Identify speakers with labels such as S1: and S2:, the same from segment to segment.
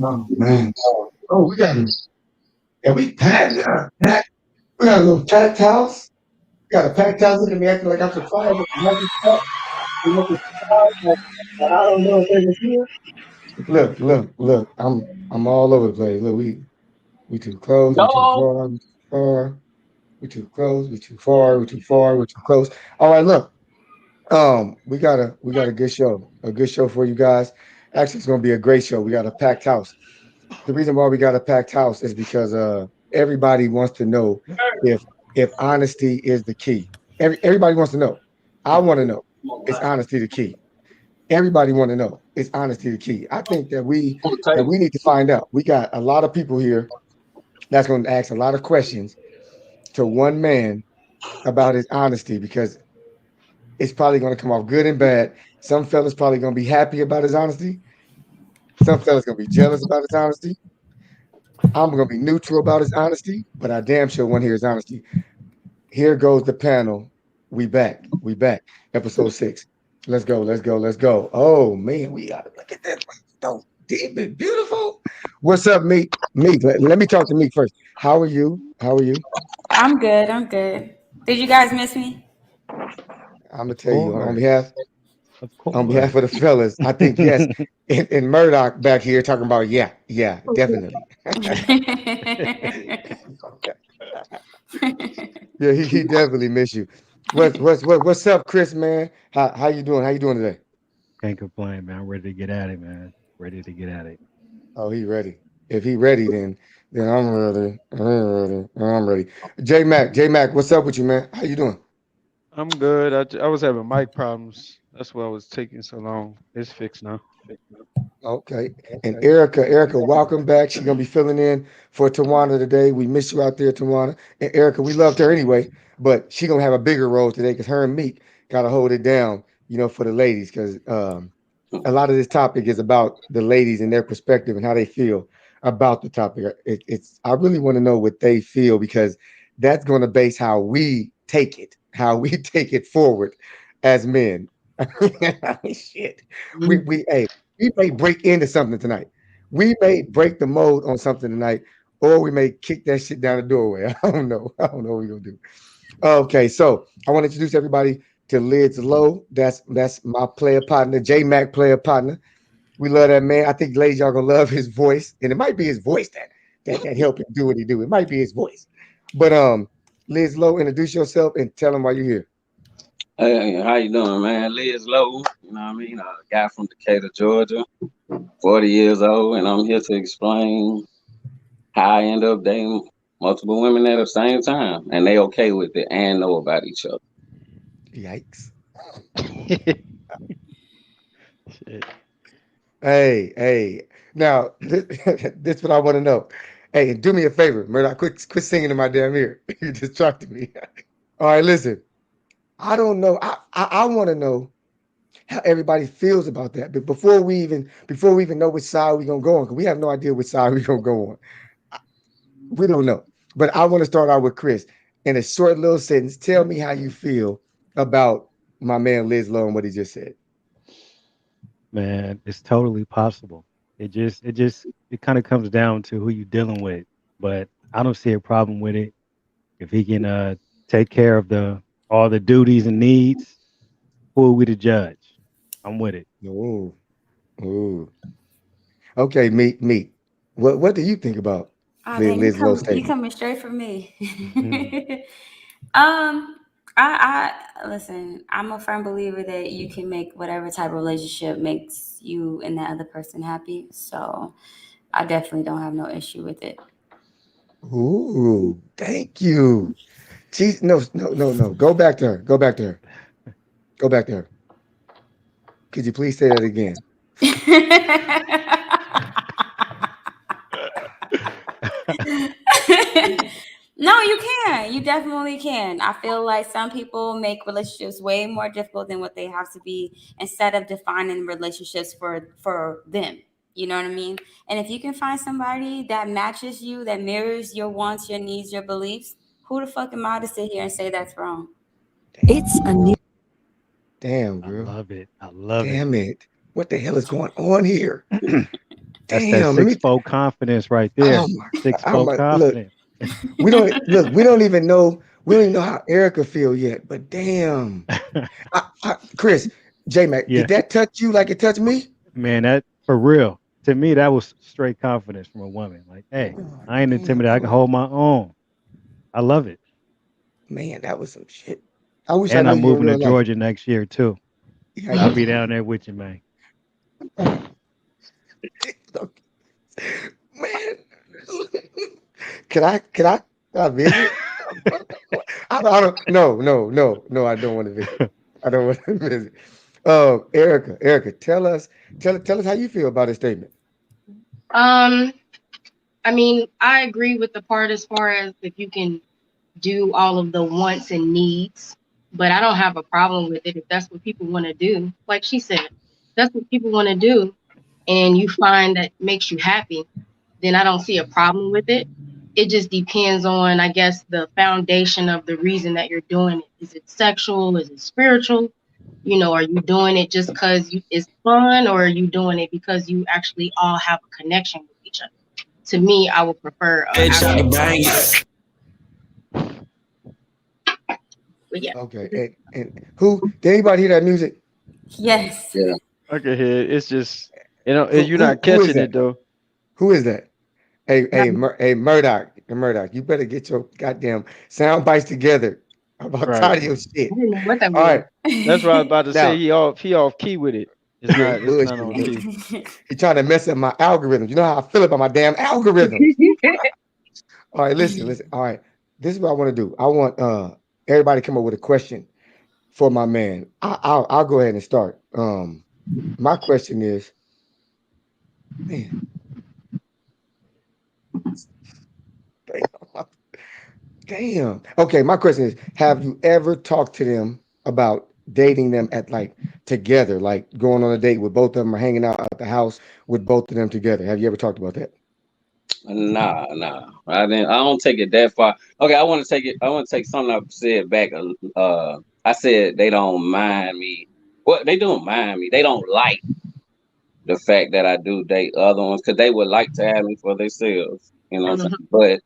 S1: Oh man. Oh, we got and we packed. We got a little packed house. We got a packed house. Look at me acting like I'm surprised. I don't know if they was here. Look. I'm all over the place. Look, we too close. We too
S2: Yo,
S1: far. We too far. We too close. We too far. We too far. We too close. All right, look. We got a good show. A good show for you guys. Actually, it's gonna be a great show. We got a packed house. The reason why we got a packed house is because everybody wants to know if honesty is the key. Everybody wants to know. I want to know. Is honesty the key? Everybody want to know. Is honesty the key? I think that we need to find out. We got a lot of people here that's going to ask a lot of questions to one man about his honesty because it's probably going to come off good and bad. Some fellas probably going to be happy about his honesty. Some fellas going to be jealous about his honesty. I'm gonna be neutral about his honesty, but I damn sure want to hear his honesty. Here goes the panel. We back. We back. Episode 6. Let's go. Let's go. Let's go. Oh man, we gotta look at that. So deep and beautiful. What's up, Meek? Meek, let me talk to Meek first. How are you? How are you?
S3: I'm good. I'm good. Did you guys miss me?
S1: I'm gonna
S4: Of
S1: tell you
S4: course. Of
S1: on behalf of the
S4: course.
S1: fellas. I think yes. And Murdoch back here talking about yeah, definitely. Yeah, he definitely miss you. What's up, Chris, man? How you doing? How you doing today?
S4: Can't complain, man. I'm ready to get at it, man. Ready to get at it.
S1: Oh, he ready. If he ready, then I'm ready. I'm ready. I'm ready. J Mac, what's up with you, man? How you doing?
S5: I'm good. I was having mic problems. That's why it was taking so long. It's fixed now.
S1: Okay. And Erica, welcome back. She's gonna be filling in for Tawana today. We miss you out there, Tawana. And Erica, we loved her anyway, but she gonna have a bigger role today because her and Meek gotta hold it down, for the ladies, because a lot of this topic is about the ladies and their perspective and how they feel about the topic. I really want to know what they feel because that's going to base how we take it, how we take it forward as men. Shit, hey, we may break into something tonight. We may break the mold on something tonight, or we may kick that shit down the doorway. I don't know. I don't know what we're gonna do. Okay, so I want to introduce everybody to Lidz Low. That's my player partner, J Mac player partner. We love that man. I think ladies y'all gonna love his voice, and it might be his voice that help him do what he do. It might be his voice. But Lidz Low, introduce yourself and tell him why you're here.
S2: hey, how you doing, man? Liz Lowe, you know what I mean? A guy from Decatur, Georgia, 40 years old, and I'm here to explain how I end up dating multiple women at the same time, and they okay with it and know about each other.
S1: Yikes.
S4: Shit.
S1: Hey. Now, this what I want to know. Hey, do me a favor, Murdoch. Quit singing in my damn ear. You distracted me. All right, listen. I don't know. I want to know how everybody feels about that. But before we even know which side we're gonna go on, because we have no idea which side we're gonna go on. We don't know. But I want to start out with Chris. In a short little sentence, tell me how you feel about my man Lidz Lowe and what he just said.
S4: Man, it's totally possible. It kind of comes down to who you're dealing with. But I don't see a problem with it if he can take care of the all the duties and needs. Who are we to judge? I'm with it.
S1: Ooh, ooh. Okay, meet. What do you think about
S3: Oh dang,
S1: Liz Lowe's
S3: you
S1: statement?
S3: coming straight for me.
S4: Mhm.
S3: I listen. I'm a firm believer that you can make whatever type of relationship makes you and that other person happy. So I definitely don't have no issue with it.
S1: Ooh, thank you. She's no. Go back to her. Go back to her. Go back to her. Could you please say that again?
S3: No, you can. You definitely can. I feel like some people make relationships way more difficult than what they have to be instead of defining relationships for them. You know what I mean? And if you can find somebody that matches you, that mirrors your wants, your needs, your beliefs, who the fuck am I to sit here and say that's wrong?
S1: Damn, girl. Damn,
S4: I
S1: girl.
S4: love it. I love it.
S1: Damn it. What the hell is going on here?
S4: That's that
S1: Damn. Let me.
S4: six-fold confidence right
S1: Oh
S4: there.
S1: my. I'm
S4: Six-fold
S1: like, look.
S4: confidence.
S1: We don't look. We don't even know. We don't even know how Erica feel yet. But damn, Chris, J Mac, did
S4: Yeah,
S1: that touch you like it touched me?
S4: man, that for real. To me, that was straight confidence from a woman. Like, hey,
S1: Oh,
S4: I ain't
S1: damn,
S4: intimidated. I can hold my own. I love it.
S1: man, that was some shit. I wish I
S4: And
S1: knew
S4: I'm
S1: you in
S4: moving to
S1: real life.
S4: Georgia next year too.
S1: Yeah,
S4: I'll
S1: you.
S4: be down there with you, man.
S1: Man, can I visit? I don't. No. I don't want to visit. I don't want to visit. Erica, tell us how you feel about this statement.
S6: Um, I mean, I agree with the part as far as if you can do all of the wants and needs, but I don't have a problem with it if that's what people want to do. Like she said, that's what people want to do, and you find that makes you happy, then I don't see a problem with it. It just depends on, I guess, the foundation of the reason that you're doing it. Is it sexual? Is it spiritual? You know, are you doing it just because it's fun, or are you doing it because you actually all have a connection with each other? To me, I would prefer but yeah.
S1: Okay, and who did anybody hear that music?
S3: Yes.
S2: Yeah.
S5: I can hear it. It's just
S1: Who
S5: you're
S1: who
S5: not
S1: who is
S5: catching
S1: that?
S5: it though.
S1: Who is that?
S6: That,
S1: Hey, Murdoch, you better get your goddamn sound bites together. I'm about
S5: Right.
S1: tired of your
S6: I
S1: shit.
S6: didn't know what that
S1: All
S6: was.
S1: right,
S5: That's what I was about to say.
S1: now
S5: He off key with it.
S1: you're
S5: It's not
S1: bullshit.
S5: on key.
S1: He trying to mess up my algorithm. You know how I feel about my damn algorithms. All right, listen. All right, this is what I want to do. I want everybody to come up with a question for my man. I'll go ahead and start. My question is, man, damn. Damn. Okay, my question is, have you ever talked to them about dating them at like together, like going on a date with both of them or hanging out at the house with both of them together? Have you ever talked about that?
S2: Nah. I didn't. I don't take it that far. Okay, I want to take it. I want to take something I said back. I said they don't mind me. What they don't mind me. They don't like the fact that I do date other ones because they would like to have me for themselves. You know what I'm
S6: Mhm.
S2: saying? But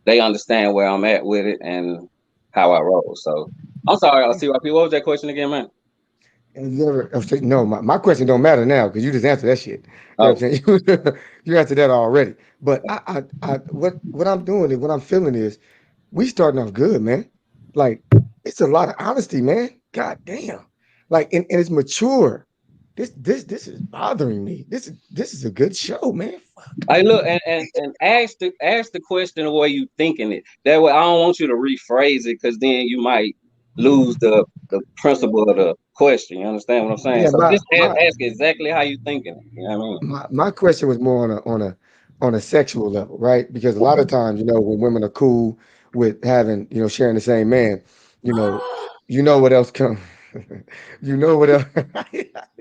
S2: they understand where I'm at with it and how I roll. So I'm sorry. I'll see what was that question again, man?
S1: And you ever no, my question don't matter now because you just answered that shit. You know what
S2: Oh,
S1: I'm saying? You answered that already. But what I'm doing and what I'm feeling is we starting off good, man. Like it's a lot of honesty, man. God damn. Like and it's mature. This is bothering me. This is a good show, man.
S2: hey, look, and ask the question the way you thinking it. That way, I don't want you to rephrase it because then you might lose the principle of the question. You understand what I'm saying?
S1: Yeah,
S2: So
S1: my
S2: just
S1: my
S2: ask exactly how you thinking it. You know what I mean?
S1: my question was more on a sexual level, right? Because a lot of times, when women are cool with having, sharing the same man, you know, what else comes. You know what else?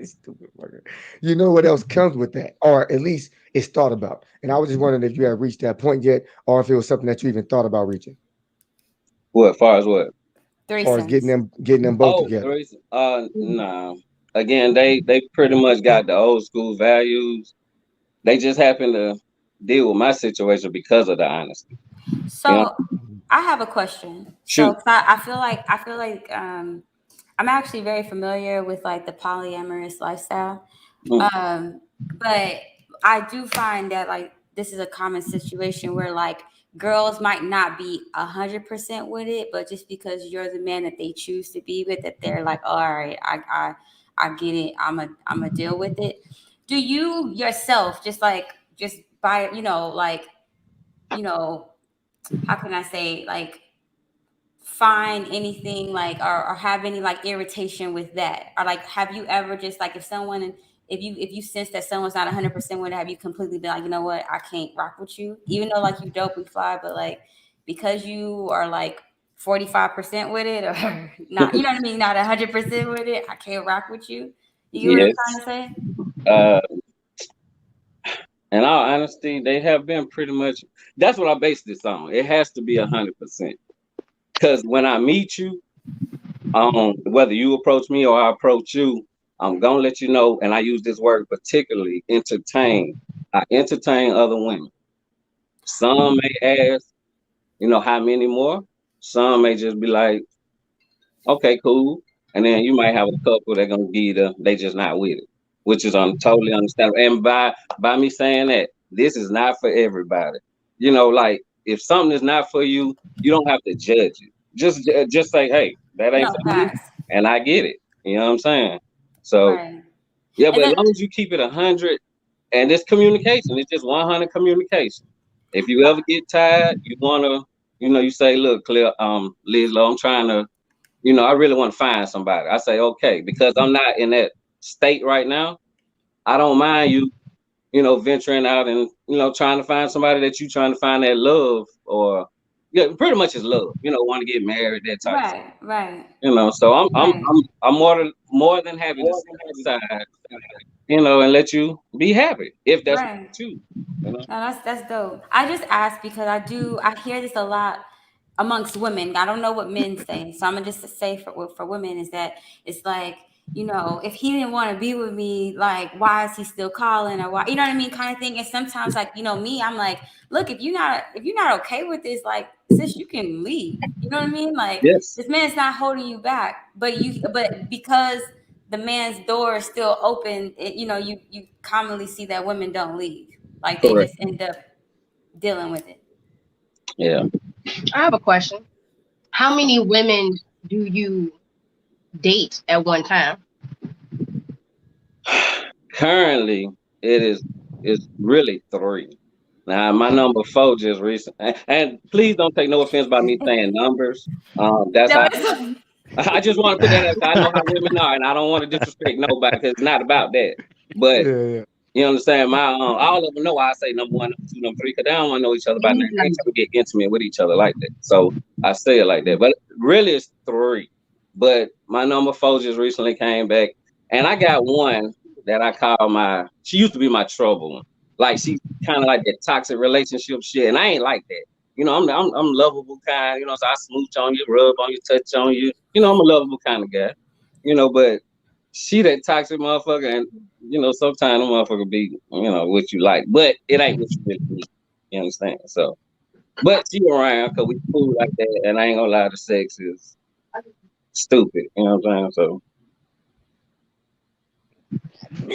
S1: Stupid fucker. You know what else comes with that, or at least it's thought about. And I was just wondering if you had reached that point yet, or if it was something that you even thought about reaching,
S2: What? Far as what?
S1: as far as getting
S3: Threesomes.
S1: them both
S2: Oh,
S1: together.
S2: nah. again, they pretty much got the old school values. They just happen to deal with my situation because of the honesty. You know,
S3: So I have a question. So
S2: shoot.
S3: 'cause I feel like I'm actually very familiar with like the polyamorous lifestyle.
S2: Mm.
S3: But I do find that like this is a common situation where like girls might not be 100% with it, but just because you're the man that they choose to be with, that they're like, all right, I get it. I'm a deal with it. Do you yourself just by like you know how can I say like find anything like or have any like irritation with that, or like have you ever just like if you sense that someone's not 100% with it, have you completely been like, you know what, I can't rock with you, even though like you dope, we fly, but like because you are like 45% with it or not, you know what I mean, not 100% with it, I can't rock with you. You get what
S2: Yes.
S3: I'm trying to say?
S2: Uh, in all honesty, they have been pretty much. That's what I based this on. It has to be 100%. Because when I meet you, whether you approach me or I approach you, I'm gonna let you know. And I use this word particularly, entertain. I entertain other women. Some may ask, how many more? Some may just be like, okay, cool. And then you might have a couple that gonna give they just not with it, which is totally understandable. And by me saying that, this is not for everybody. Like if something is not for you, you don't have to judge it. Just say, hey, that ain't
S3: No,
S2: for me,
S3: facts.
S2: and I get it. You know what I'm saying? So
S3: Right.
S2: yeah,
S3: And
S2: but as
S3: then
S2: long as you keep it 100, and it's communication, it's just 100 communication. If you ever get tired, you wanna, you say, look, Liz, I'm trying to I really want to find somebody. I say, okay, because I'm not in that state right now. I don't mind you, venturing out and, trying to find somebody that you trying to find that love or, yeah, pretty much is love, want to get married, that type of stuff.
S3: right,
S2: So
S3: right.
S2: I'm more than happy to step aside, and let you be happy if that's what
S3: Right.
S2: you choose.
S3: No, that's dope. I just asked because I hear this a lot amongst women. I don't know what men say, so I'm gonna just say for women is that it's like, if he didn't want to be with me, like why is he still calling, or why, you know what I mean, kind of thing. And sometimes like me, I'm like, look, if you're not okay with this, like sis, you can leave. You know what I mean? Like
S2: Yes,
S3: this man's not holding you back, but because the man's door is still open, you commonly see that women don't leave. Like they
S2: correct.
S3: just end up dealing with it.
S2: Yeah.
S6: I have a question. How many women do you date at one time?
S2: Currently, it's really 3. Now my number 4 just recent, and please don't take no offense by me saying numbers. That's
S3: No,
S2: how
S3: it's
S2: I just want to put that out there. I know how women are, and I don't want to disrespect nobody because it's not about that. But
S1: Yeah, yeah.
S2: you understand, my all of them know I say number 1, number 2, number 3, because they don't want to know each other by name. They ain't trying to get intimate with each other like that. So I say it like that. But really, it's 3. But my number 4 just recently came back, and I got one that I call my. She used to be my trouble one. Like she's kind of like that toxic relationship shit, and I ain't like that. I'm lovable kind. So I smooch on you, rub on you, touch on you. I'm a lovable kind of guy. But she that toxic motherfucker, and sometimes the motherfucker be what you like, but it ain't what you really need. You understand? So, but she around because we cool like that, and I ain't gonna lie, the sex is stupid. You know what I'm saying? So,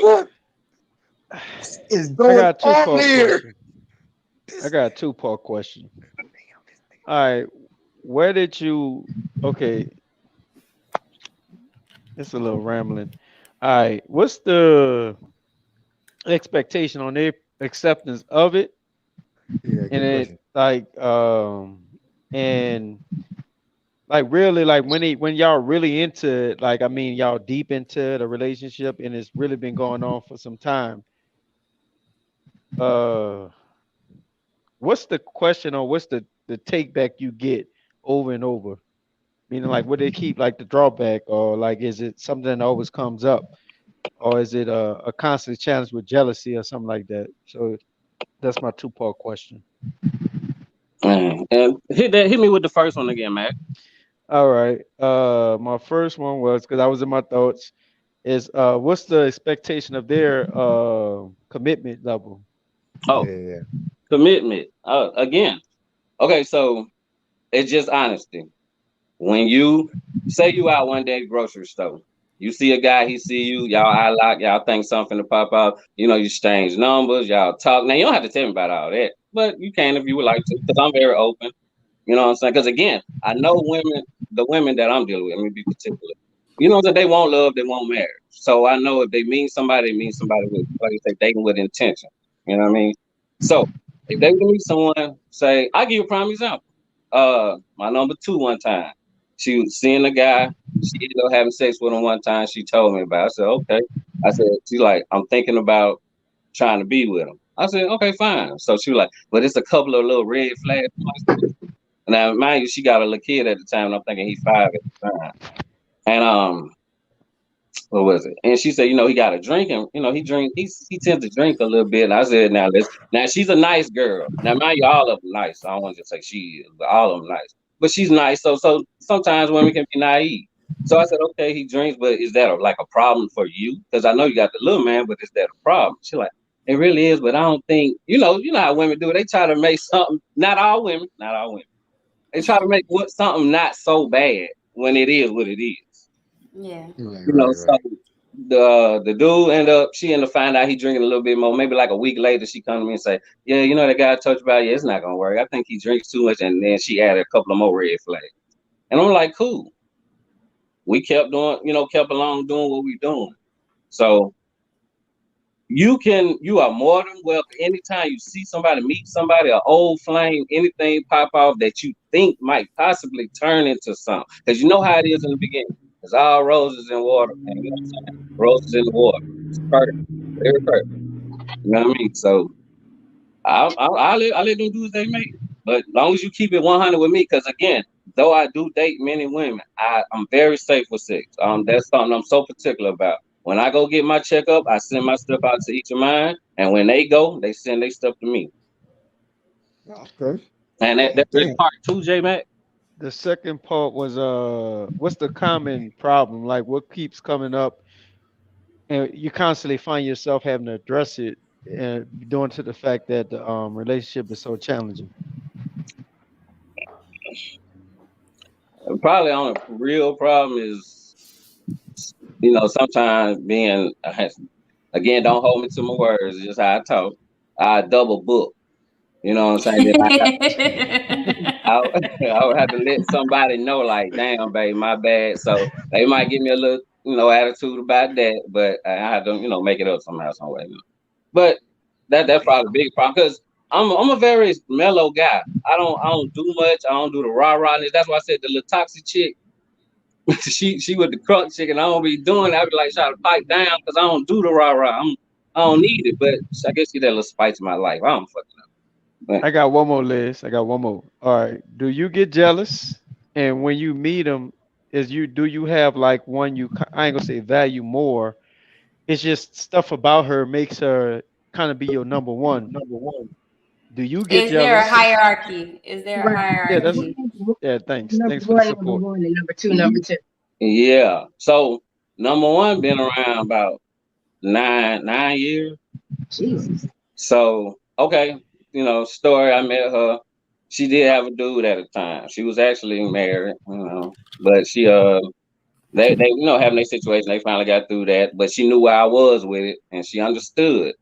S1: What is
S5: I
S1: going
S5: got a
S1: on
S5: two-part
S1: here?
S5: question. I got a two-part question. All right, where did you? Okay, it's a little rambling. All right, what's the expectation on their acceptance of it?
S1: Yeah,
S5: And
S1: good
S5: it
S1: question.
S5: and like really like when y'all really into it, like I mean y'all deep into the relationship and it's really been going on for some time. Uh, what's the question or what's the take back you get over and over? Meaning like would they keep like the drawback or like is it something that always comes up or is it a constant challenge with jealousy or something like that? So that's my two-part question.
S2: and hit me with the first one again, Mac.
S5: All right. My first one was because I was in my thoughts is what's the expectation of their commitment level?
S2: Oh,
S1: Yeah.
S2: commitment. Again. Okay, so it's just honesty. When you say you out one day at the grocery store, you see a guy, he see you, y'all eye lock, y'all think something to pop out, you exchange numbers, y'all talk. Now you don't have to tell me about all that, but you can if you would like to, because I'm very open. You know what I'm saying? Because again, I know the women that I'm dealing with, let me be particular. That they want love, they want marriage. So I know if they mean somebody, they mean somebody with, like you say, dating with intention. You know what I mean? So if they meet someone, say, I'll give you a prime example. My number two one time, she was seeing a guy, she ended up having sex with him one time, she told me about it. I said, okay. I said, she's like, I'm thinking about trying to be with him. I said, okay, fine. So she was like, but it's a couple of little red flags. Now, mind you, she got a little kid at the time, and I'm thinking he's 5 at the time. And what was it? And she said, he got a drink, and he tends to drink a little bit. And I said, now she's a nice girl. Now, mind you, all of them nice. I don't want to just say she is, but all of them nice. But she's nice, so sometimes women can be naive. So I said, okay, he drinks, but is that like a problem for you? Because I know you got the little man, but is that a problem? She's like, it really is, but I don't think, you know how women do. They try to make something. Not all women. They try to make something not so bad when it is what it is.
S3: Yeah.
S1: Right.
S2: So the dude she ended up finding out he drinking a little bit more. Maybe like a week later, she come to me and say, yeah, the guy I told you about, yeah, it's not gonna work. I think he drinks too much. And then she added a couple of more red flags. And I'm like, cool. We kept doing, kept along doing what we doing. So you are more than welcome. Anytime you see somebody, meet somebody, an old flame, anything pop off that you think might possibly turn into something. Because you know how it is in the beginning. It's all roses in water, man. You know what I'm saying? Roses in the water. It's perfect. Very perfect. You know what I mean? So I'll let them do as they make. But as long as you keep it 100 with me, because again, though I do date men and women, I'm very safe with sex. That's something I'm so particular about. When I go get my checkup, I send my stuff out to each of mine, and when they go, they send their stuff to me.
S1: Okay.
S2: And that's
S1: Damn.
S2: part two, J Mac.
S5: The second part was what's the common problem? Like what keeps coming up and you constantly find yourself having to address it and due to the fact that the relationship is so challenging.
S2: Probably on a real problem is, sometimes being again, don't hold me to my words, it's just how I talk. I double book. You know what I'm saying? Then I would have to let somebody know, like, damn, babe, my bad. So they might give me a little, attitude about that, but I have to, make it up somehow, some way. But that's probably a big problem because I'm a very mellow guy. I don't do much. I don't do the rah rah. That's why I said the little toxic chick. she with the crunk chick, and I don't be doing that. I be like trying to pipe down because I don't do the rah rah. I don't need it, but I guess get that little spice in my life. I don't fucking know. But
S5: I got one more, Liz. I got one more. All right. Do you get jealous? And when you meet them, do you have like one I ain't gonna say value more. It's just stuff about her makes her kind of be your number one. Do you get
S3: Is there a
S5: jealous?
S3: hierarchy? Is there a
S6: Right.
S5: Yeah, that's
S3: hierarchy?
S5: thanks.
S6: Number
S5: Thanks for the
S6: one, number
S5: support.
S6: one, and number two, number two.
S2: yeah, so number one been around about nine years.
S6: Jesus.
S2: So okay, story. I met her. She did have a dude at the time. She was actually married, but she they having their situation. They finally got through that, but she knew where I was with it, and she understood.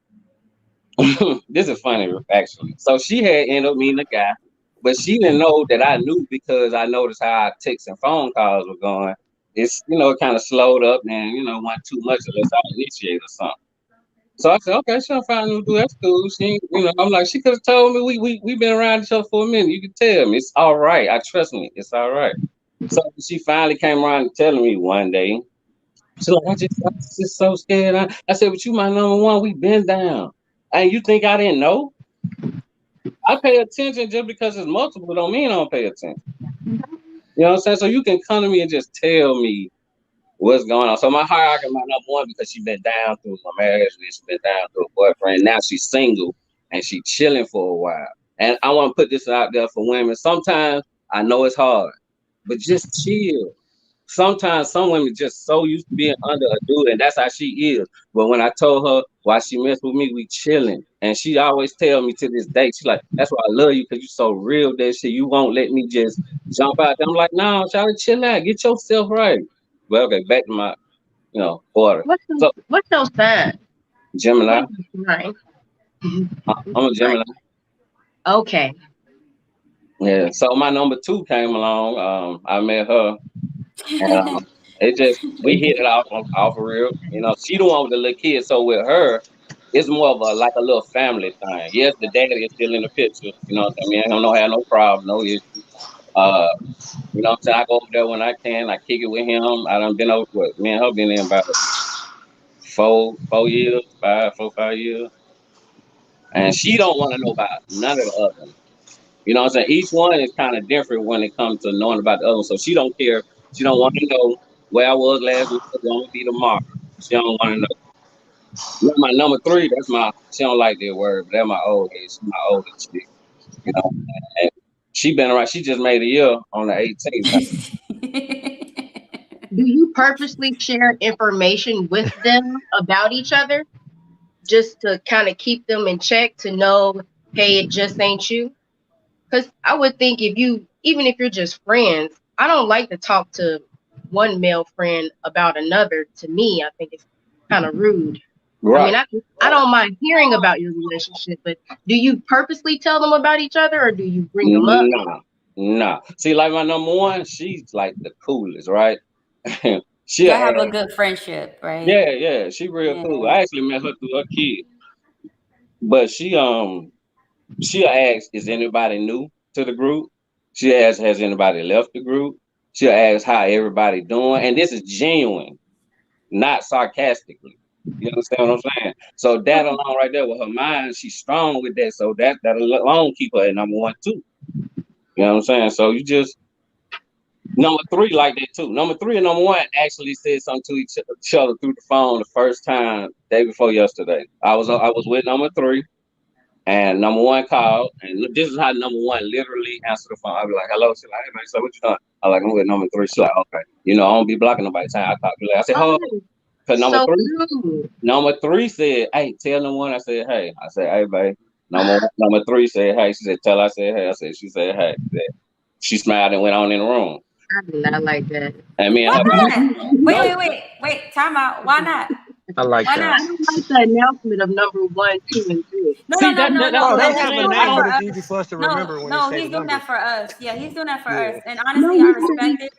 S2: This is funny, actually. So she had ended up meeting a guy, but she didn't know that I knew because I noticed how our texts and phone calls were going. It's it kind of slowed up, and wasn't too much unless I initiate or something. So I said, okay, she'll find a new dude. That's cool. She, I'm like, she could have told me we been around each other for a minute. You can tell me it's all right. I trust me. It's all right. So she finally came around and telling me one day. She's like, I'm just so scared. I said, but you my number one. We been down. And you think I didn't know? I pay attention just because it's multiple don't mean I don't pay attention. You know what I'm saying? So you can come to me and just tell me what's going on. So my hierarchy, my number one, because she been down through my marriage and she been down through a boyfriend. Now she's single and she chilling for a while. And I want to put this out there for women. Sometimes I know it's hard, but just chill. sometimes some women just so used to being under a dude, and that's how she is. But when I told her why she messed with me, we chilling, and she always tell me to this day, she like, that's why I love you, because you so real, that shit. You won't let me just jump out there. I'm like, no, try to chill out, get yourself right. Well, okay, back to my, order. So
S6: What's your sign?
S2: Gemini,
S6: Right.
S2: I'm a Gemini.
S6: Okay.
S2: Yeah. So my number 2 came along. I met her. It just we hit it off for real. She the one with the little kid. So with her, it's more of like a little family thing. Yes, the daddy is still in the picture. You know what I mean? I don't have no problem, no issue. Uh, what I'm saying? I go over there when I can. I kick it with him. I done been over with me and her been in about 4 years, 5 years, and she don't want to know about none of the other ones. You know what I'm saying? Each one is kind of different when it comes to knowing about the other one. So she don't care. She don't want to know where I was last week. It's going to be tomorrow. She don't want to know. My number 3, she don't like that word, but that's my old age. She's my oldest chick. And she been around. She just made a year on the 18th.
S6: Do you purposely share information with them about each other just to kind of keep them in check to know, hey, it just ain't you? Because I would think even if you're just friends, I don't like to talk to one male friend about another. To me, I think it's kind of rude.
S2: Right.
S6: I mean, I don't mind hearing about your relationship, but do you purposely tell them about each other, or do you bring them up?
S2: Nah. See, like my number 1, she's like the coolest, right?
S3: Y'all have a good friendship, right?
S2: Yeah. She real cool. I actually met her through her kid. But she'll ask, is anybody new to the group? She'll ask, has anybody left the group? She'll ask how everybody doing. And this is genuine, not sarcastically. You understand what I'm saying? So that alone right there with her mind, she's strong with that. So that alone keep her at number 1 too. You know what I'm saying? So you just number 3 like that too. Number 3 and number 1 actually said something to each other through the phone the first time day before yesterday. I was with number 3. And number 1 called, and this is how number 1 literally answered the phone. I'll be like, hello. She's like, hey, man, so what you doing? I'm like, I'm with number 3. She's like, okay. I don't be blocking nobody's time. I talk to her. I said, oh, because number 3 said, hey, tell number 1. I said, hey. I said, hey, babe. Number 3 said, hey. She said, tell her I said, hey. I said, she said, hey. She smiled and went on in the room.
S6: I do not like that.
S2: And me and
S3: her. Wait. Time out. Why not?
S5: I like that.
S6: I don't like the announcement of number 1, 2, and 3.
S3: No. They have
S4: a name, but it's easy for us to remember when
S3: no,
S4: they say
S3: he's
S4: the
S3: doing
S4: number.
S3: that for us. Yeah, he's doing that for us. And honestly, I respect it.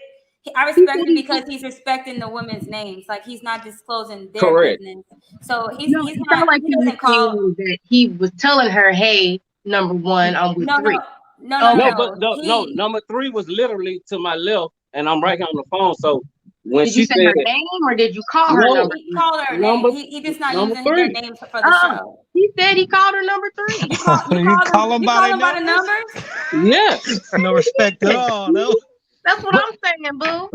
S3: I respect it because he's respecting the women's names. Like, he's not disclosing their business. So he's not like he doesn't call
S6: that he was telling her, hey, number 1, I'm with 3.
S2: No, number 3 was literally to my left, and I'm right here on the phone. So when
S6: did you say her name, or did you call her number?
S3: He called her name. He just not using their names for the show.
S6: He said he called her number 3.
S3: You call them by the numbers?
S2: Yeah.
S4: No respect at all, no.
S6: That's what I'm saying, boo.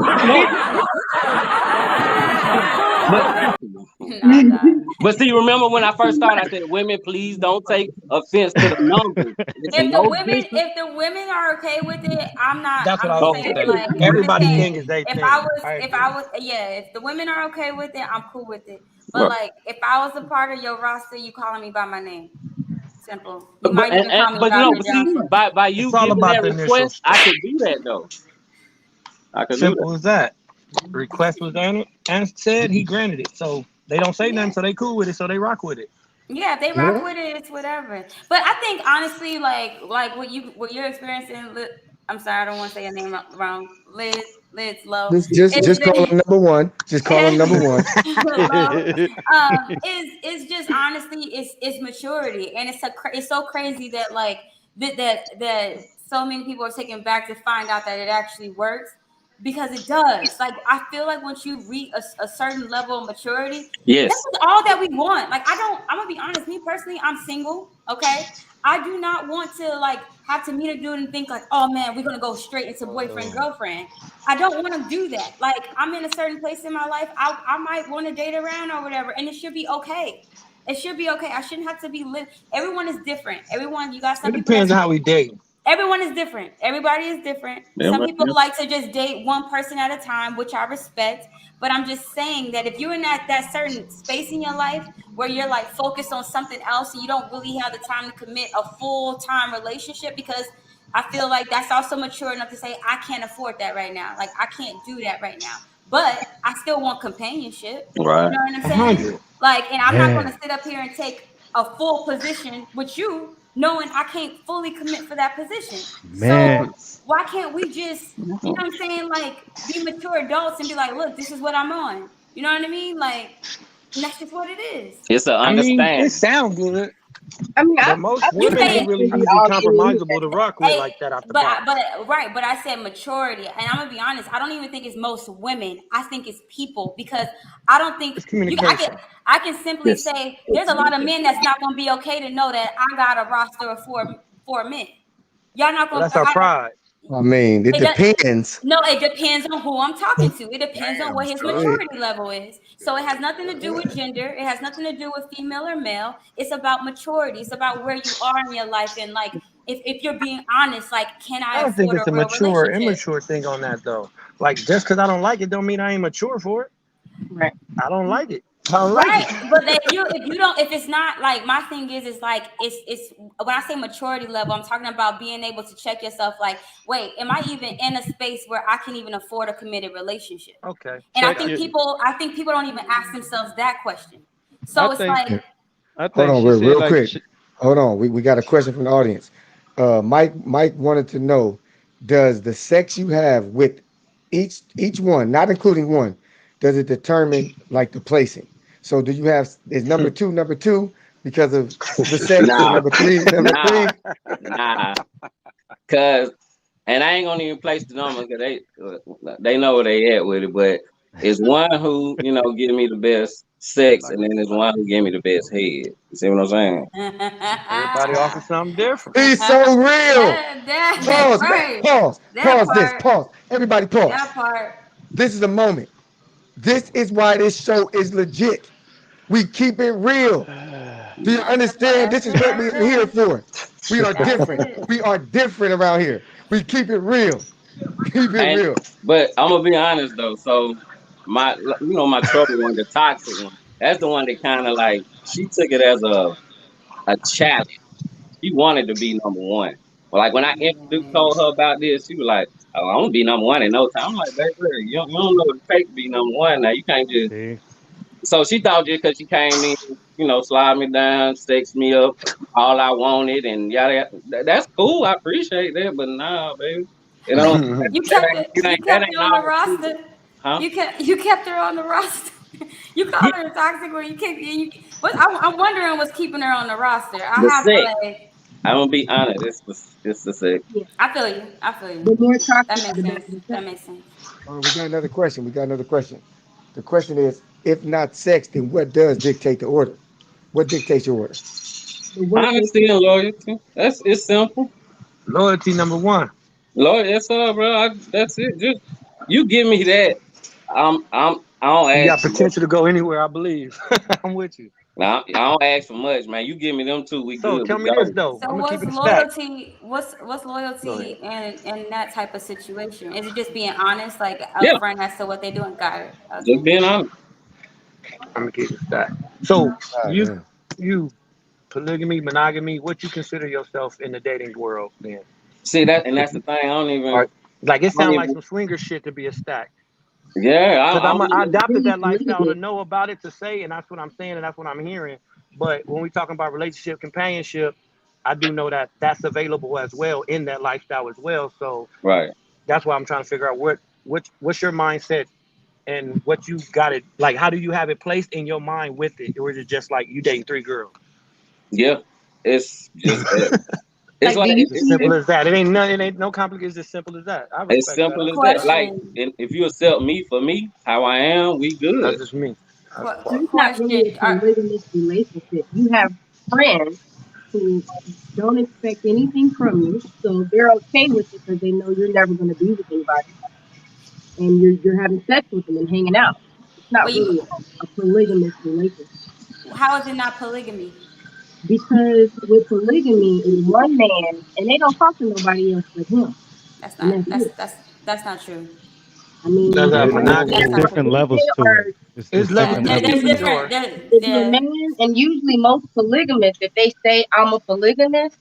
S2: But see, remember when I first started, I said, women, please don't take offense to the numbers.
S3: If the women are okay with it, I'm not.
S4: That's what
S3: I'm
S4: I was saying. Like, everybody's thing is their thing.
S3: If the women are okay with it, I'm cool with it. But like, if I was a part of your roster, you calling me by my name. Simple. You might even call me
S2: by you giving that request, I could do that though.
S4: Simple as that. Request was said, he granted it. So they don't say nothing, so they cool with it, so they rock with it.
S3: Yeah, if they rock with it, it's whatever. But I think honestly, like what you're experiencing. I'm sorry, I don't want to say your name wrong. Lidz low.
S1: Just call him number 1. Just call him number 1.
S3: It's just honestly, it's maturity, and it's so crazy that like that so many people are taken back to find out that it actually works. Because it does. Like, I feel like once you reach a certain level of maturity, that's all that we want. Like, I'm gonna be honest, me personally, I'm single, okay? I do not want to like have to meet a dude and think like, oh man, we're gonna go straight into boyfriend, girlfriend. I don't want to do that. Like, I'm in a certain place in my life. I might want to date around or whatever, and it should be okay. It should be okay. I shouldn't have to be everyone is different. Everyone, you got some
S4: people. It depends on how we date.
S3: everyone is different. Everybody is different. Some people like to just date one person at a time, which I respect. But I'm just saying that if you're in that certain space in your life where you're like focused on something else and you don't really have the time to commit a full-time relationship, because I feel like that's also mature enough to say, I can't afford that right now. Like, I can't do that right now. But I still want companionship.
S2: Right.
S3: You know what I'm saying?
S1: 100.
S3: Like, and I'm not going to
S4: Man,
S3: sit up here and take a full position with you, knowing I can't fully commit for that position.
S4: man,
S3: So why can't we just, you know what I'm saying, like, be mature adults and be like, look, this is what I'm on. You know what I mean? Like, and that's just what it is.
S2: It's an
S7: I mean, it
S2: understanding.
S7: sounds good,
S6: I mean,
S7: but most
S6: I
S3: You
S7: women
S3: say
S7: ain't
S3: it,
S7: really
S6: we
S7: easy
S6: all get into
S7: compromisable to rock with
S3: hey,
S7: like that out the
S3: but
S7: box.
S3: right, but I said maturity, and I'm gonna be honest. I don't even think it's most women. I think it's people, because I don't think
S7: It's communication.
S3: I can simply say there's a lot of men that's not gonna be okay to know that I got a roster of four men. Y'all not
S7: Well,
S3: gonna.
S7: that's our pride.
S1: I mean, it
S3: It does,
S1: depends.
S3: no, it depends on who I'm talking to. It depends on what his
S7: Sure.
S3: maturity level is. So it has nothing to do with gender. It has nothing to do with female or male. It's about maturity. It's about where you are in your life. And like, if you're being honest, like, can
S7: I
S3: I
S7: don't think
S3: afford
S7: it's
S3: a
S7: a
S3: real
S7: mature,
S3: relationship?
S7: immature thing on that though. Like just because I don't like it, don't mean I ain't mature for it.
S6: right.
S7: I don't like it. I don't like
S3: Right.
S7: it.
S3: But if it's not, like, my thing is like, it's when I say maturity level, I'm talking about being able to check yourself, like, wait, am I even in a space where I can even afford a committed relationship?
S7: Okay.
S3: And I
S5: Check
S3: think
S5: your.
S3: people don't even ask themselves that question.
S5: I
S3: So it's
S5: think.
S3: like,
S5: I
S1: Hold
S5: think
S1: on,
S5: she said
S1: real
S5: like.
S1: quick. Hold on. We got a question from the audience. Mike wanted to know, does the sex you have with each one, not including one, does it determine like the placing? So do you have, is number two because of the sex, is
S2: Nah,
S1: number three number
S2: nah,
S1: three?
S2: nah. Cause, and I ain't gonna even place the number because they know where they at with it. But it's one who give me the best sex, and then there's one who give me the best head. You see what I'm saying?
S7: Everybody offers something different.
S1: He's so real.
S3: that
S1: Pause, man.
S3: right,
S1: Pause.
S3: that
S1: Pause this.
S3: part,
S1: Pause. Everybody pause.
S3: that part.
S1: This is a moment. This is why this show is legit. We keep it real. Do you understand? This is what we are here for. We are
S3: That's
S1: different.
S3: it.
S1: We are different around here. We keep it real. Keep it
S2: And
S1: real.
S2: but I'm gonna be honest though. So my trouble one, the toxic one, that's the one that kind of like she took it as a challenge. She wanted to be number one. But like when I told her about this, she was like, "Oh, I'm gonna be number one in no time." I'm like, "Baby, you don't know what it takes to be number one. Now you can't just."
S4: see,
S2: So she thought just because she came in, slide me down, sex me up, all I wanted, and yada yada. That's cool. I appreciate that, but nah, baby. You know
S3: You
S2: that
S3: kept
S2: ain't
S3: it.
S2: it
S3: You
S2: ain't that
S3: kept
S2: ain't
S3: her on the
S2: all it is,
S3: roster.
S2: huh?
S3: You kept her on the roster. You called her toxic when you kept. But I'm wondering what's keeping her on the roster. I
S2: The
S3: have
S2: sex.
S3: like.
S2: I'm gonna be honest. It's the sex.
S6: Yeah.
S3: I feel you. I feel
S6: The
S3: you.
S6: more
S3: That
S6: toxic,
S3: makes
S6: the better
S3: sense.
S6: the
S3: That
S6: sex.
S3: makes sense.
S1: We got another question. The question is, if not sex, then what does dictate the order? What dictates your order?
S6: The work
S2: Honesty
S6: ethic.
S2: and loyalty. It's simple.
S7: Loyalty number one.
S2: Loyalty, that's all, bro. That's it. Just you give me that. I don't
S7: You got
S2: ask for much.
S7: potential to go anywhere, I believe. I'm with you.
S2: Now, I don't ask for much, man. You give me them two, we
S7: So
S2: good. We
S7: tell me this
S2: go.
S7: though.
S3: So
S7: I'm gonna keep
S3: what's
S7: it a stack.
S3: loyalty? What's
S7: Go ahead.
S3: loyalty in that type of situation? Is it just being honest, like
S2: Yeah,
S3: upfront as to what they're doing? Got it.
S2: just
S3: Okay.
S2: being honest.
S7: I'm gonna keep it a stack. So
S1: Ah,
S7: you
S1: man.
S7: you polygamy, monogamy, what you consider yourself in the dating world then?
S2: See that, and that's the thing.
S7: Or like it
S2: I don't
S7: sounds like
S2: even.
S7: some swinger shit to be a stack.
S2: Yeah,
S7: Because
S2: I don't
S7: I
S2: even.
S7: adopted
S6: Really
S7: that lifestyle to
S6: polygamy.
S7: know about it, to say, and that's what I'm saying, and that's what I'm hearing. But when we talking about relationship, companionship, I do know that that's available as well in that lifestyle as well. So
S2: Right.
S7: that's why I'm trying to figure out what's your mindset and what you got it like. How do you have it placed in your mind with it, or is it just like you dating three girls?
S2: Yeah, it's just that. It's
S6: Like,
S2: like
S6: do you
S7: It's as simple
S6: see?
S7: as that. It ain't no complicated. It's as simple as that. I
S2: it's
S7: respect that. I
S2: simple as
S7: respect
S2: that.
S7: that.
S2: Like,
S3: Question.
S2: and if you accept me for me, how I am, we
S7: That's
S2: good.
S7: just me. That's
S6: So
S7: part.
S6: it's not really a
S3: Question.
S6: polygamous relationship. You have friends who don't expect anything from you, so they're okay with it because they know you're never going to be with anybody, and you're having sex with them and hanging out. It's not
S3: Well,
S6: really a polygamous relationship.
S3: how is it not polygamy?
S6: Because with polygamy, it's one man, and they don't talk to nobody else but him,
S3: That's
S6: and
S3: not
S6: that's it.
S3: that's not true.
S6: I mean,
S7: Does that
S3: That's
S4: It's
S7: monogamy?
S3: not
S4: different
S3: true.
S4: levels to it.
S7: It's
S4: It's
S7: levels
S4: different
S7: to
S4: levels
S3: There's
S7: it for
S4: to it.
S3: different.
S7: sure.
S6: if you're a man, and usually most polygamists, if they say I'm a polygamist,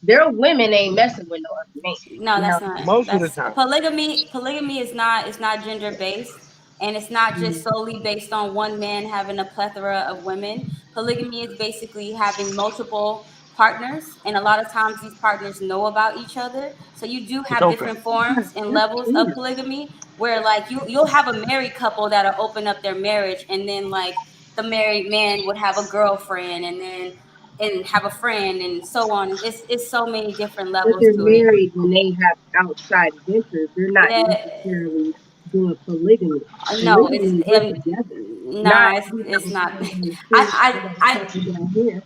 S6: their women ain't messing with no other man.
S3: No,
S6: You know,
S3: that's not.
S7: Most of the
S3: That's
S7: time.
S3: polygamy. Polygamy is not. It's not gender based, and it's not just
S6: Mhm.
S3: solely based on one man having a plethora of women. Polygamy is basically having multiple partners, and a lot of times these partners know about each other. So you do
S7: It's
S3: have
S7: open.
S3: different forms and
S6: That's
S3: levels of
S6: true.
S3: polygamy, where like you'll have a married couple that'll open up their marriage, and then like the married man would have a girlfriend, and have a friend and so on. It's so many different
S6: But
S3: levels
S6: they're
S3: to it.
S6: married when they have outside ventures. They're not
S3: Yeah,
S6: necessarily doing polygamy.
S3: no, it's
S6: Polygamy, they're together. Not
S3: nah,
S6: we
S3: it's not.
S6: have a
S3: I
S6: fish, I got a
S3: I
S6: couple down here,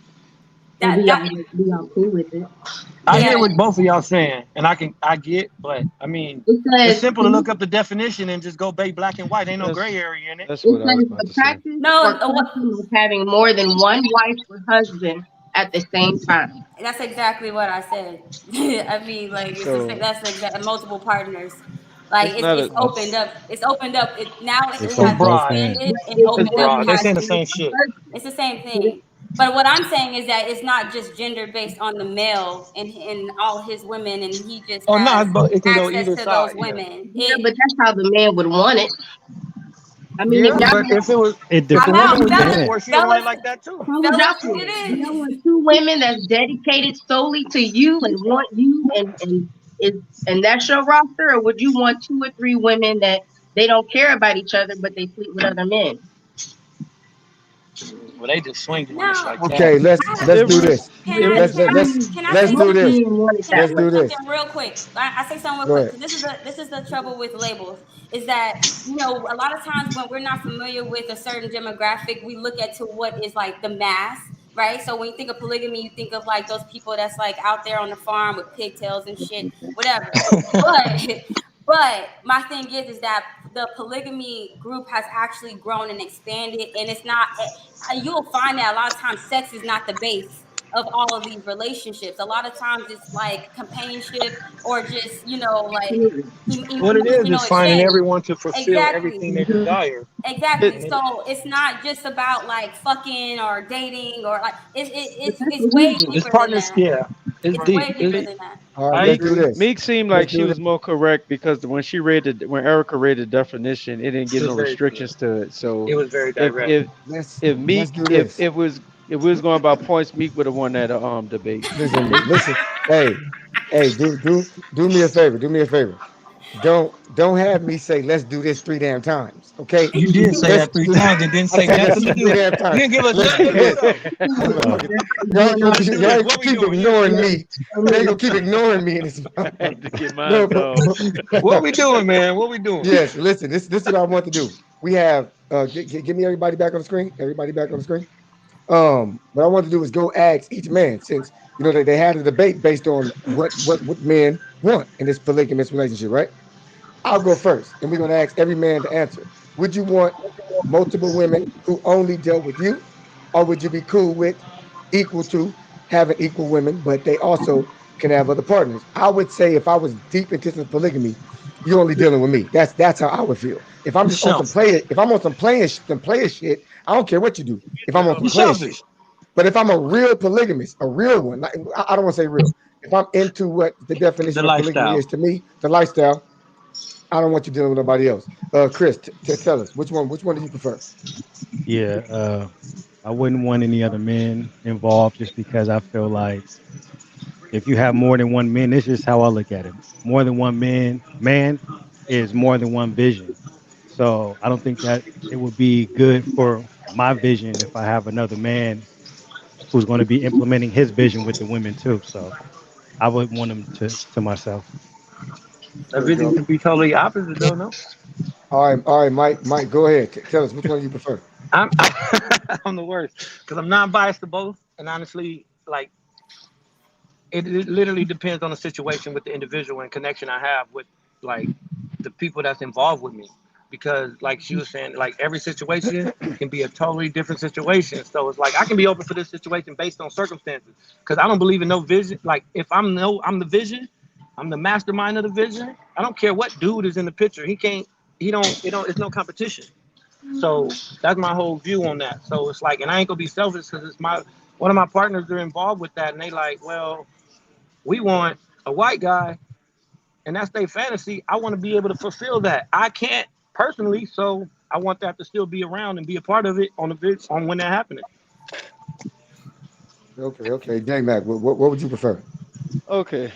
S6: and
S3: that that
S6: we all cool with it.
S7: I
S3: yeah.
S7: hear what both of y'all saying, and I get, but I mean,
S6: It
S7: it's
S6: says
S7: simple to look up the definition and just go black and white. Ain't no
S5: That's
S7: gray area in it.
S5: that's
S6: it
S5: what I was
S6: says
S5: about
S6: the
S5: to say.
S6: practice or
S3: No,
S6: custom of having more than one wife or husband at the same time.
S3: that's exactly what I said. I mean, like
S5: So
S3: that's exact multiple partners. Like
S5: it's not
S3: it's
S5: a
S3: opened up. It's opened up. It now
S4: It's
S3: it
S7: It's
S4: on
S3: has
S4: both
S7: broad.
S3: expanded
S4: ends.
S6: But
S3: and
S6: it's
S7: It's
S3: opened
S6: one
S3: up
S7: broad. They
S3: past.
S7: saying
S6: wife
S7: the
S6: and
S7: same
S6: a
S7: shit.
S6: husband.
S3: It's the same thing. But what I'm saying is that it's not just gender based on the male and all his women, and he just
S7: Oh no,
S3: has
S7: it can go
S3: access
S7: either
S3: to those
S7: side. Yeah.
S3: women.
S6: Yeah, but that's how the man would want it. I mean, if
S7: Yeah,
S6: y'all
S7: but
S6: had,
S4: It
S7: if the
S3: I'm
S7: woman
S3: out,
S4: it
S7: was
S3: fellas.
S7: looking for
S4: depends.
S7: it, she'd want it
S3: Fellas,
S7: like that too.
S6: how would y'all
S3: fellas,
S6: feel?
S3: put it
S6: Do y'all
S3: in.
S6: want two women that's dedicated solely to you and want you and that's your roster, or would you want two or three women that they don't care about each other but they sleep with other men?
S7: Well, they just swing when it's
S3: Now,
S7: like that.
S1: Okay, let's
S3: I have,
S1: let's
S5: if
S1: do
S5: we
S1: this.
S3: can
S5: if
S3: I
S5: we
S1: Let's
S3: can
S1: let,
S6: I
S3: I
S1: let's
S6: mean,
S3: can I
S1: let's
S3: say
S1: do
S6: most
S3: something?
S1: this.
S6: men want it
S3: Can I
S6: that
S1: Let's
S6: way.
S3: say
S1: do this.
S3: something real quick? I say something real
S1: Go
S3: quick
S1: ahead.
S3: because this is the trouble with labels is that a lot of times when we're not familiar with a certain demographic, we look at to what is like the mass, right? So when you think of polygamy, you think of like those people that's like out there on the farm with pigtails and shit, whatever. But but my thing is that the polygamy group has actually grown and expanded, and it's not. You'll find that a lot of times sex is not the base of all of these relationships. A lot of times it's like companionship or just like
S6: Absolutely.
S7: What it is
S3: emotional
S7: finding
S3: exchange.
S7: everyone to fulfill
S3: Exactly.
S7: everything they
S6: Mhm.
S7: desire.
S3: Exactly.
S5: it,
S7: And
S3: So it's not just about like fucking or dating or like
S6: But that's
S3: it's
S6: what
S3: way
S6: he's doing.
S7: it's
S3: deeper than
S7: partners.
S3: that.
S7: Yeah, it's
S3: It's
S7: deep.
S3: way deeper
S5: it
S3: than that.
S1: All right,
S7: I
S1: let's
S5: Meek
S1: do
S7: agree.
S1: this.
S5: Meek seemed
S1: Let's
S5: like she
S1: do this.
S5: was more correct because when Erica read the definition, it didn't
S7: It
S5: give
S7: was
S5: no
S7: very clear.
S5: restrictions to it. So
S7: It was very
S5: if
S7: direct.
S5: if if
S1: Let's
S5: Meek
S1: do this.
S5: if we was going about points, Meek would have won that debate.
S1: Listen,
S5: Meek,
S1: listen. Hey, hey, do me a favor. Do me a favor. Don't have me say let's do this three damn times. Okay?
S7: You did say
S1: Let's
S7: that three
S1: do.
S7: times and didn't
S1: I
S7: say
S1: said let's
S7: nothing
S1: do
S7: to
S1: it three
S7: do.
S1: damn
S7: You
S1: times.
S7: didn't give us
S1: Let's
S7: nothing
S1: do
S7: to do
S1: this.
S7: though.
S1: Motherfuckers,
S6: That's how you
S1: y'all
S6: want
S1: gonna
S6: to
S7: Let's
S1: keep,
S7: do
S6: do
S1: y'all
S7: this.
S6: it.
S1: ain't
S7: What
S1: gonna
S7: we
S1: keep
S7: doing? Yeah,
S1: ignoring
S7: yeah.
S1: me. They ain't gonna keep ignoring me in this.
S5: I had to get
S1: No,
S5: mine off.
S1: but,
S7: What we doing, man? What we doing?
S1: yes. Listen, this is what I want to do. We have give me everybody back on the screen. Everybody back on the screen. What I want to do is go ask each man since they had a debate based on what men want in this polygamous relationship, right? I'll go first, and we're gonna ask every man to answer. Would you want multiple women who only deal with you, or would you be cool with equal to having equal women, but they also can have other partners? I would say if I was deep into some polygamy, you're only dealing with me. That's how I would feel. If I'm
S7: You
S1: just on some
S7: selfish.
S1: play, if I'm on some player shit, I don't care what you do. If I'm on
S7: You
S1: some player shit,
S7: selfish.
S1: but if I'm a real polygamist, a real one, like, I don't want to say real. If I'm into what the
S7: The
S1: definition of polygamy
S7: lifestyle.
S1: is to me, the lifestyle, I don't want you dealing with nobody else. Chris, tell us which one. Which one do you prefer?
S4: Yeah, I wouldn't want any other men involved just because I feel like if you have more than one man, this is how I look at it. More than one man is more than one vision. So I don't think that it would be good for my vision if I have another man who's going to be implementing his vision with the women too. So I would want them to myself.
S7: A vision could be totally opposite, though. No,
S1: All right, Mike. Mike, go ahead. Tell us which one you prefer.
S7: I'm I'm the worst because I'm non-biased to both, and honestly, like it literally depends on the situation with the individual and connection I have with like the people that's involved with me. because like she was saying, like every situation can be a totally different situation. So it's like I can be open for this situation based on circumstances, because I don't believe in no vision. Like if I'm the vision, I'm the mastermind of the vision. I don't care what dude is in the picture. It's no competition. So that's my whole view on that. So it's like, and I ain't gonna be selfish because it's one of my partners are involved with that, and they like, well, we want a white guy, and that's their fantasy. I want to be able to fulfill that. I can't personally, so I want that to still be around and be a part of it on when that happening.
S1: Okay. J Mac, what would you prefer?
S5: Okay.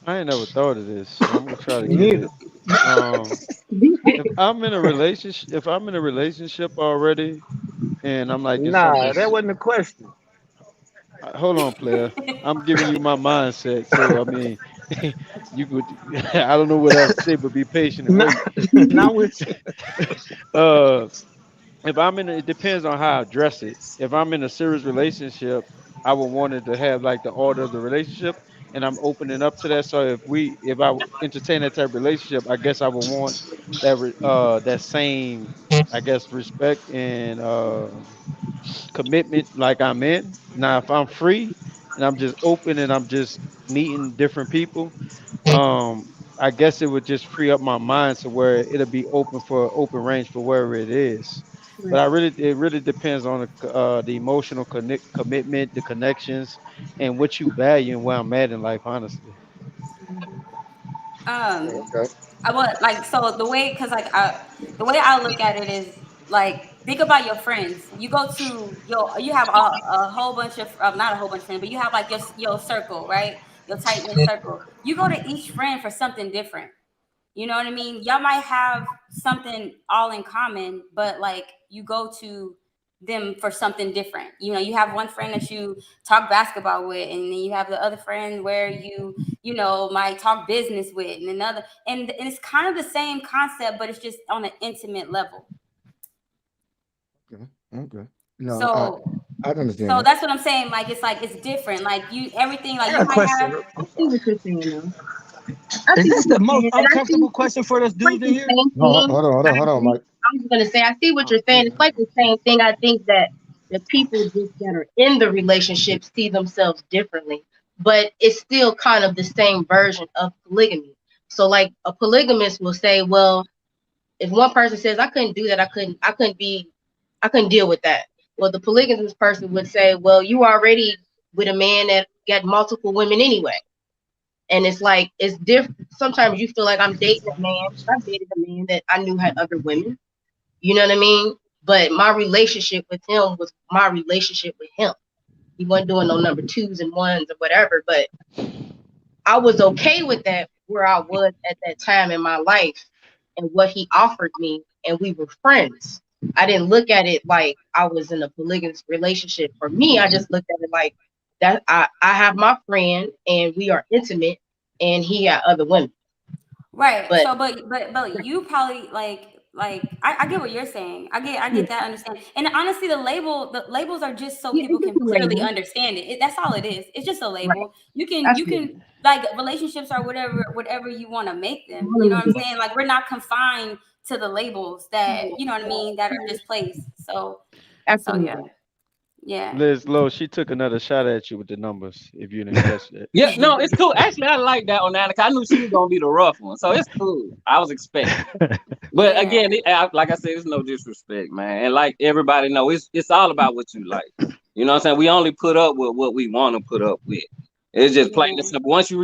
S5: I ain't never thought of this, so I'm gonna try to
S7: Me
S5: give
S7: neither.
S5: it. If I'm in a relationship already, and I'm like in something.
S7: Nah, that wasn't a question.
S5: Hold on, player. I'm giving you my mindset. So I mean, you could. I don't know what else to say, but be patient and
S7: Nah,
S5: wait.
S7: not with you.
S5: uh, if I'm in, it depends on how I address it. If I'm in a serious relationship, I would want it to have like the order of the relationship, and I'm opening up to that. So if I entertain that type of relationship, I guess I would want that same, I guess, respect and commitment like I'm in. Now, if I'm free and I'm just open and I'm just meeting different people, I guess it would just free up my mind to where it'll be open for open range for wherever it is. But it really depends on the emotional commitment, the connections, and what you value and where I'm at in life. Honestly,
S3: Um,
S1: Okay.
S3: I would like so the way because the way I look at it is like think about your friends. You go to you have a whole bunch of not a whole bunch of friends, but you have like your circle, right? Your tight knit circle. You go to each friend for something different. You know what I mean? Y'all might have something all in common, but like you go to them for something different. You know, you have one friend that you talk basketball with, and then you have the other friend where you know might talk business with, and another, and it's kind of the same concept, but it's just on an intimate level.
S1: Okay. No,
S3: So
S1: I understand
S3: so
S1: that.
S3: that's what I'm saying. Like it's different. Like you everything like
S7: I
S3: you
S7: got a
S3: might have.
S7: question.
S6: I see what you're saying, though. I
S7: Is
S6: see
S7: this
S6: what you're
S7: the most
S6: saying, and I see
S7: uncomfortable question for us
S6: it's like
S7: dudes in
S6: the
S7: here?
S6: same
S1: No,
S6: thing.
S1: hold on, Mike.
S6: I was gonna say I see what you're saying. It's like the same thing. I think that the people just that are in the relationship see themselves differently, but it's still kind of the same version of polygamy. So, like a polygamist will say, "Well, if one person says I couldn't do that, I couldn't deal with that." Well, the polygamous person would say, "Well, you already with a man that got multiple women anyway." And it's like it's different. Sometimes you feel like I'm dating a man. I've dated a man that I knew had other women. You know what I mean? But my relationship with him was my relationship with him. He wasn't doing no number twos and ones or whatever. But I was okay with that where I was at that time in my life and what he offered me, and we were friends. I didn't look at it like I was in a polygamous relationship. For me, I just looked at it like that I have my friend and we are intimate and he had other women.
S3: Right.
S6: But
S3: So, but you probably I get what you're saying. I
S6: yeah,
S3: get that understand. And honestly, the labels are just so
S6: yeah,
S3: people
S6: it's
S3: can
S6: just a
S3: clearly
S6: label.
S3: understand it. That's all it is. It's just a
S6: Right.
S3: label.
S6: That's
S3: You
S6: it.
S3: can like relationships are whatever you want to make
S6: I
S3: them.
S6: wanna
S3: You know what I'm
S6: make it.
S3: saying? Like we're not confined to the labels that you know what I mean that are just placed. So yeah,
S6: Absolutely.
S3: yeah.
S5: Liz Low, she took another shot at you with the numbers. If you didn't catch that,
S2: Yeah, no, it's cool. Actually, I like that on that. I knew she was gonna be the rough one, so it's cool. I was expecting. But
S3: Yeah.
S2: again, like I said, it's no disrespect, man. And like everybody know, it's all about what you like. You know what I'm saying? We only put up with what we want to put up with. It's just plain and
S3: Yeah.
S2: simple. Once you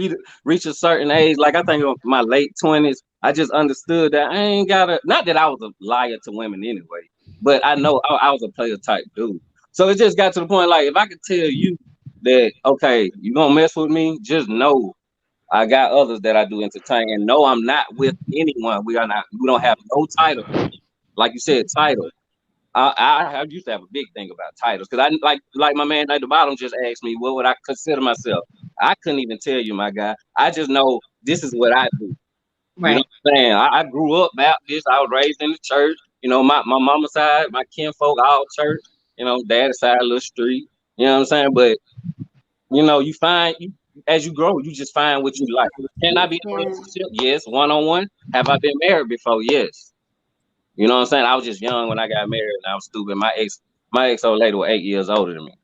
S2: reach a certain age, like I think of my late 20s, I just understood that I ain't gotta. Not that I was a liar to women anyway, but I know I was a player type dude. So it just got to the point, like if I could tell you that, okay, you gonna mess with me, just know I got others that I do entertain, and no, I'm not with anyone. We are not. We don't have no title. Like you said, title. I used to have a big thing about titles because I like my man at the bottom just asked me what would I consider myself. I couldn't even tell you, my guy. I just know this is what I do. You know
S6: Right.
S2: what I'm saying? I grew up Baptist. I was raised in the church. You know, my mama's side, my kinfolk, all church. You know, dad's side, little street. You know what I'm saying? But you know, you find as you grow, you just find what you like. Can I be in a
S3: Yeah.
S2: relationship? Yes. One-on-one. Have I been married before? Yes. You know what I'm saying? I was just young when I got married, and I was stupid. My ex old lady was 8 years older than me.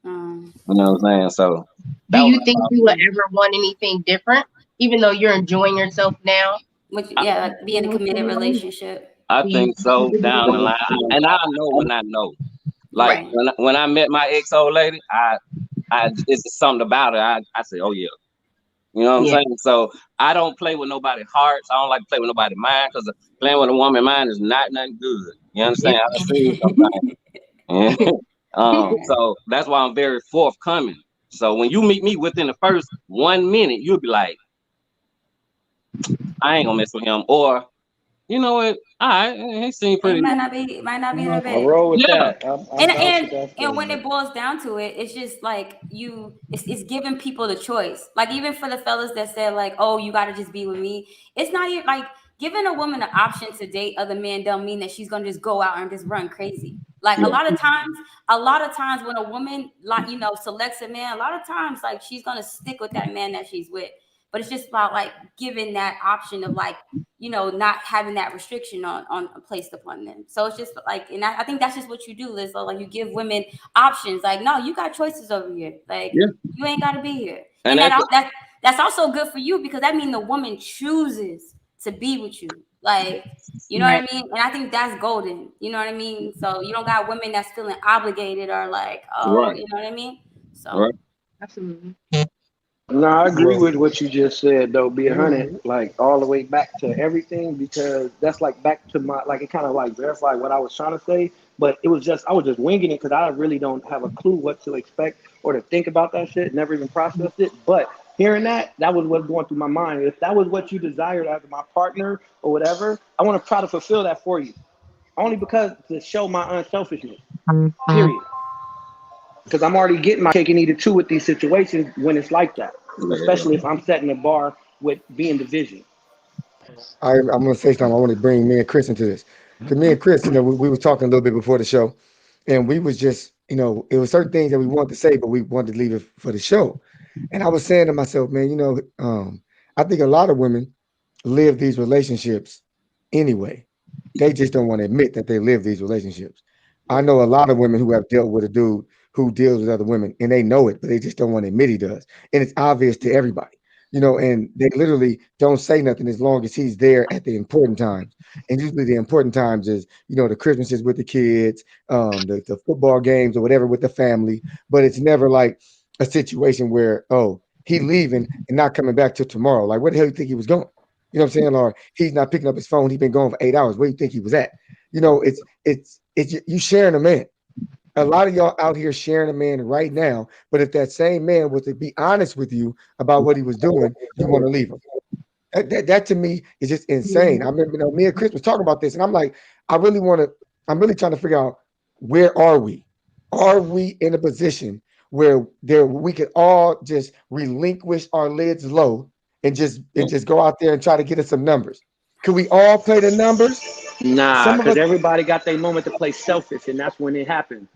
S3: Um,
S2: You know what I'm saying? So
S6: Do
S2: that was
S6: you think you would ever want anything different, even though you're enjoying yourself now?
S3: which yeah, like be in a committed relationship.
S2: I
S6: Do you
S2: think so down the line, and I know when I know. Like
S3: Right.
S2: when I met my ex old lady, I it's something about her. I say, oh yeah, you know what I'm
S6: Yeah.
S2: saying. So I don't play with nobody's hearts. I don't like to play with nobody's mind because playing with a woman's mind is not nothing good. You understand? I done seen something. So that's why I'm very forthcoming. So when you meet me within the first 1 minute, you'll be like, I ain't gonna mess with him, or you know what? All right, he seemed
S3: It
S2: pretty.
S3: might not be the
S5: I
S3: best.
S5: roll with
S2: Yeah,
S5: that. I'm
S3: And
S5: down with that
S3: and when
S5: statement.
S3: it boils down to it, it's just like it's giving people the choice. Like even for the fellas that said like, oh, you got to just be with me. It's not even like giving a woman an option to date other men don't mean that she's gonna just go out and just run crazy. Like
S2: Yeah.
S3: a lot of times when a woman like selects a man, a lot of times like she's gonna stick with that man that she's with. But it's just about like giving that option of like not having that restriction on placed upon them. So it's just like, and I think that's just what you do, Liz. So like you give women options. Like, no, you got choices over here. Like
S2: Yeah.
S3: you ain't got to be here.
S2: And
S3: And that's also good for you because that means the woman chooses to be with you. Like, you know what I mean? And I think that's golden. You know what I mean? So you don't got women that's feeling obligated or like, oh,
S2: Right.
S3: you know what I mean? So
S2: Right.
S6: Absolutely.
S8: No, I agree
S1: Well,
S8: with what you just said though, be 100, like all the way back to everything, because that's like back to my, like it kind of like verified what I was trying to say, but it was just, I was just winging it because I really don't have a clue what to expect or to think about that shit, never even processed it. But hearing that was what's going through my mind. If that was what you desired as my partner or whatever, I want to try to fulfill that for you. Only because to show my unselfishness, period. Because I'm already getting my cake and eat it too with these situations when it's like that, especially if I'm setting the bar with being division.
S1: I'm going to say something. I want to bring me and Chris into this. Because me and Chris, we were talking a little bit before the show, and we was just, it was certain things that we wanted to say, but we wanted to leave it for the show. And I was saying to myself, man, I think a lot of women live these relationships anyway. They just don't want to admit that they live these relationships. I know a lot of women who have dealt with a dude who deals with other women, and they know it, but they just don't want to admit he does. And it's obvious to everybody. And they literally don't say nothing as long as he's there at the important times. And usually the important times is, the Christmases with the kids, the football games or whatever with the family. But it's never like a situation where, oh, he leaving and not coming back till tomorrow. Like, where the hell do you think he was going? You know what I'm saying? Or he's not picking up his phone. He's been gone for 8 hours. Where do you think he was at? It's you sharing a man. A lot of y'all out here sharing a man right now, but if that same man was to be honest with you about what he was doing, you want to leave him. That to me is just insane. I remember, me and Chris was talking about this, and I'm like, I'm really trying to figure out, where are we? Are we in a position where we could all just relinquish our lids low and just go out there and try to get us some numbers? Could we all play the numbers?
S8: Nah,
S1: Some of
S8: because
S1: us,
S8: everybody got their moment to play selfish, and that's when it happened.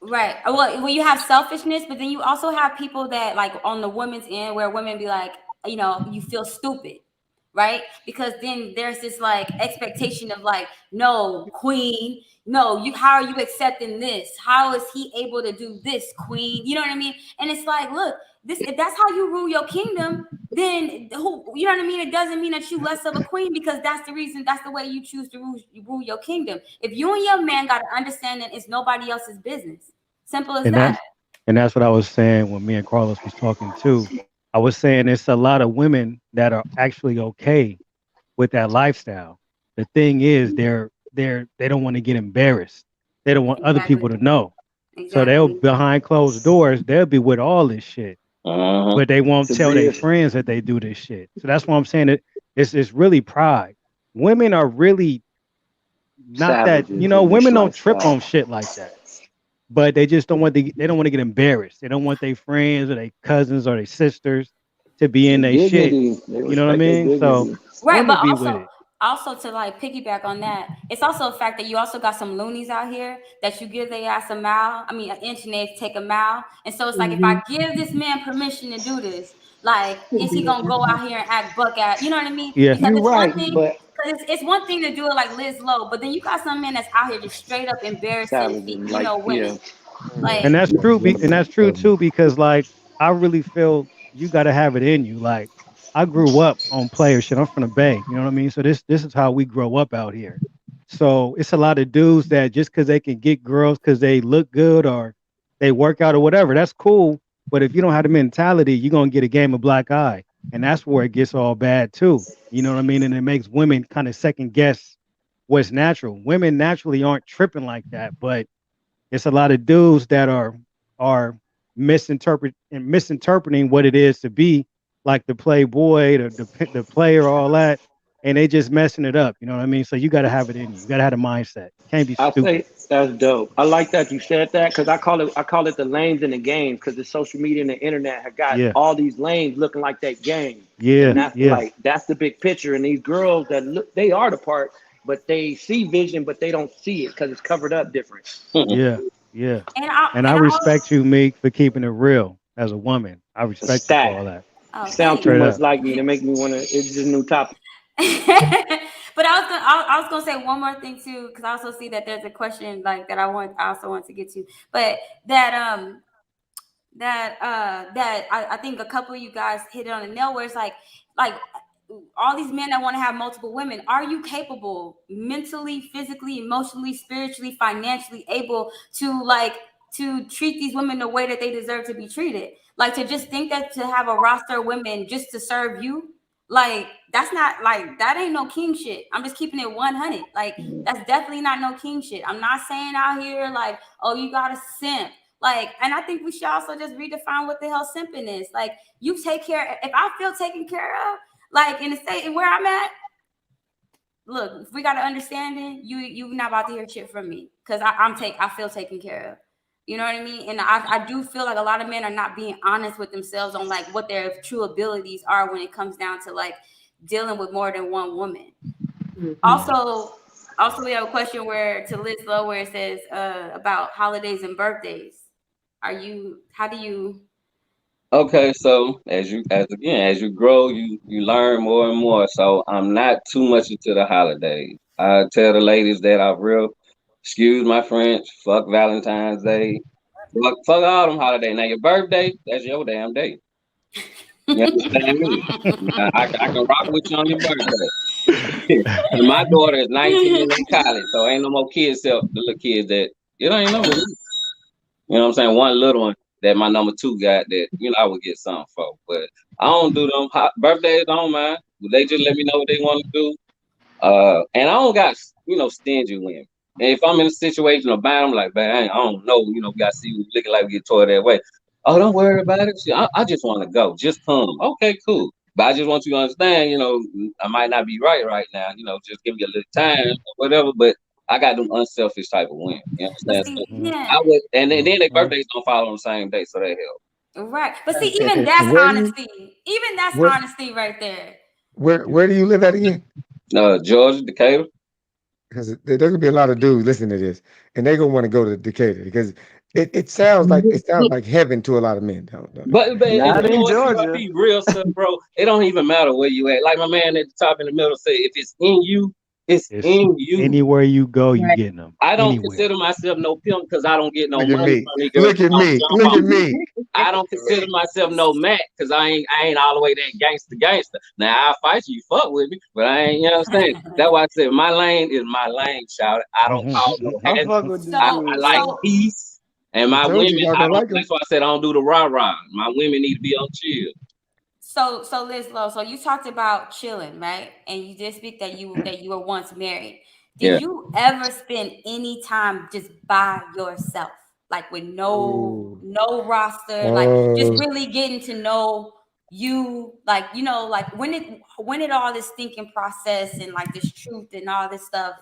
S3: right. Well, you have selfishness, but then you also have people that like on the women's end where women be like, you feel stupid, right? Because then there's this like expectation of like, no, queen, no, how are you accepting this? How is he able to do this, queen? You know what I mean? And it's like, look, if that's how you rule your kingdom, then you know what I mean? It doesn't mean that you less of a queen because that's the reason, that's the way you choose to rule your kingdom. If you and your man got to understand that it's nobody else's business. Simple as that.
S4: And that's what I was saying when me and Carlos was talking too. I was saying it's a lot of women that are actually okay with that lifestyle. The thing is, they don't want to get embarrassed. They don't want other people to know. So they'll behind closed doors, they'll be with all this shit. But they won't tell their friends that they do this shit. So that's why I'm saying it's really pride. Women are really not
S8: Savages
S4: that,
S8: in this
S4: women don't trip
S8: lifestyle.
S4: on shit like that. But they just don't want to get embarrassed. They don't want their friends or their cousins or their sisters to be in their shit.
S8: Dignity. They
S4: You know what I
S8: respect their
S4: mean? So
S8: dignity.
S3: Right,
S4: women
S3: but
S4: be with
S3: also,
S4: it.
S3: also to like piggyback on that, it's also a fact that you also got some loonies out here that you give their ass an inch and they take a mile. And so it's like, if I give this man permission to do this, like, is he gonna go out here and act buck out? You know what I mean?
S4: Yeah.
S3: Because
S8: You're
S3: it's
S8: right,
S3: one thing,
S8: but
S3: because it's one thing to do it like Liz Lowe, but then you got some men that's out here just straight up embarrassing,
S8: savaging, like,
S3: women.
S8: yeah.
S4: And
S3: Like,
S4: that's true. And that's true too, because like I really feel you got to have it in you. Like I grew up on player shit. I'm from the Bay. You know what I mean? So this is how we grow up out here. So it's a lot of dudes that just because they can get girls because they look good or they work out or whatever, that's cool. But if you don't have the mentality, you're gonna get a game of black eye, and that's where it gets all bad too. You know what I mean? And it makes women kind of second guess what's natural. Women naturally aren't tripping like that, but it's a lot of dudes that are misinterpreting what it is to be like the playboy, the player, all that, and they just messing it up. You know what I mean? So you got to have it in you. You got to have the mindset. Can't be
S8: I
S4: stupid.
S8: say that's dope. I like that you said that because I call it the lanes in the game because the social media and the internet have got
S4: Yeah,
S8: all these lanes looking like that game,
S4: yeah,
S8: and that's
S4: yeah,
S8: like that's the big picture. And these girls that look, they are the part, but they see vision, but they don't see it because it's covered up different.
S4: yeah, yeah. And I
S3: and I
S4: respect you, Meek, for keeping it real as a woman. I
S8: A
S4: respect you for all
S8: stat
S4: that.
S8: sound
S3: thanks.
S8: too
S4: Straight
S8: much
S4: up.
S8: like me to make me want to. It's just a new topic.
S3: But I was gonna say one more thing too, because I also see that there's a question like that I also want to get to, but that I think a couple of you guys hit it on the nail where it's like all these men that want to have multiple women, are you capable mentally, physically, emotionally, spiritually, financially able to treat these women the way that they deserve to be treated? Like, to just think that to have a roster of women just to serve you, like, that's not, like, that ain't no king shit. I'm just keeping it 100. Like, that's definitely not no king shit. I'm not saying out here like, oh, you gotta simp. Like, and I think we should also just redefine what the hell simping is. Like, you take care. If I feel taken care of, like, in the state where I'm at, look, if we got an understanding, you not about to hear shit from me because I feel taken care of. You know what I mean? And I do feel like a lot of men are not being honest with themselves on like what their true abilities are when it comes down to like dealing with more than one woman. Also, we have a question where to Liz Lowe where it says about holidays and birthdays. How do you
S2: Okay, so as you grow, you learn more and more. So I'm not too much into the holidays. I tell the ladies that I'm real, excuse my French, fuck Valentine's Day, fuck all them holidays. Now your birthday, that's your damn day. You understand me? I can rock with you on your birthday. And my daughter is 19 and in college, so ain't no more kids except the little kids that it ain't no. You know what I'm saying? One little one that my number two got that, I would get something for. But I don't do them birthdays, I don't mind. They just let me know what they want to do. And I don't got, stingy women. And if I'm in a situation of buying, I'm like, man, I don't know, we got to see who's looking like we get toward that way. Oh, don't worry about it. See, I just want to go. Just come. Okay, cool. But I just want you to understand, I might not be right now. Just give me a little time or whatever. But I got them unselfish type of women. You
S3: but
S2: understand?
S3: see,
S2: So
S3: yeah.
S2: I would, and then their birthdays don't fall on the same day, so that helps.
S3: Right. But see, even that's
S1: Where do you
S3: honesty. Even that's
S1: where
S3: honesty right there.
S1: where do you live at again?
S2: Georgia, Decatur.
S1: Because there's gonna be a lot of dudes listening to this, and they're gonna want to go to Decatur because it sounds like heaven to a lot of men. Don't it?
S2: But if
S8: Not
S2: you know
S8: in
S2: what, you gotta
S8: Georgia.
S2: be real, stuff, bro. It don't even matter where you at. Like my man at the top in the middle said, if it's in you, it's
S4: It's
S2: in you.
S4: anywhere you go, you
S6: Right.
S4: getting them.
S2: I don't
S4: Anywhere.
S2: consider myself no pimp because I don't get no
S1: Look at
S2: money
S1: me.
S2: from these girls.
S1: Look at me.
S2: I'm
S1: Look at
S2: off.
S1: me.
S2: I don't consider myself no Mac because I ain't all the way that gangster. Now I'll fight you fuck with me, but I ain't, you understand? That's why I said my lane is my lane, shout. I don't call no
S8: I
S2: hand.
S8: fuck with this
S2: I
S3: So
S8: dude,
S2: like
S8: man.
S2: peace. And
S1: I
S2: my
S1: told you
S2: women,
S1: y'all
S2: I
S1: gonna
S2: don't.
S1: like him.
S2: That's why I said I don't do the rah-rah. My women need to be on chill.
S3: so Liz Lowe, so you talked about chilling, right? And you did speak that you were once married.
S2: Yeah.
S3: Did you ever spend any time just by yourself? Like with no roster, like just really getting to know you, like, like when did all this thinking process and like this truth and all this stuff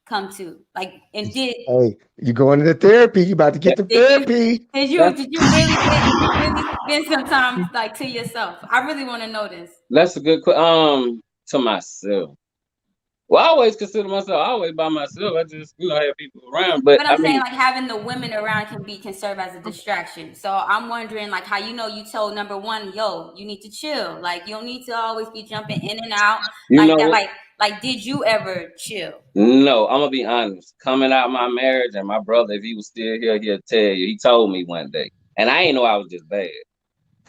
S3: come to? Like, and
S1: Hey, you going into therapy? You about to get the therapy?
S3: did you really spend some time like to yourself? I really want to know this.
S2: That's a good question. To myself. Well, I always consider myself always by myself. I just, have people around. But
S3: But
S2: I
S3: I'm saying
S2: mean,
S3: like having the women around can serve as a distraction. So I'm wondering like how you told number one, yo, you need to chill. Like you don't need to always be jumping in and out
S2: you
S3: like
S2: know
S3: that.
S2: what?
S3: Like did you ever chill?
S2: No, I'm gonna be honest. Coming out of my marriage, and my brother, if he was still here, he'll tell you. He told me one day, and I ain't know I was just bad.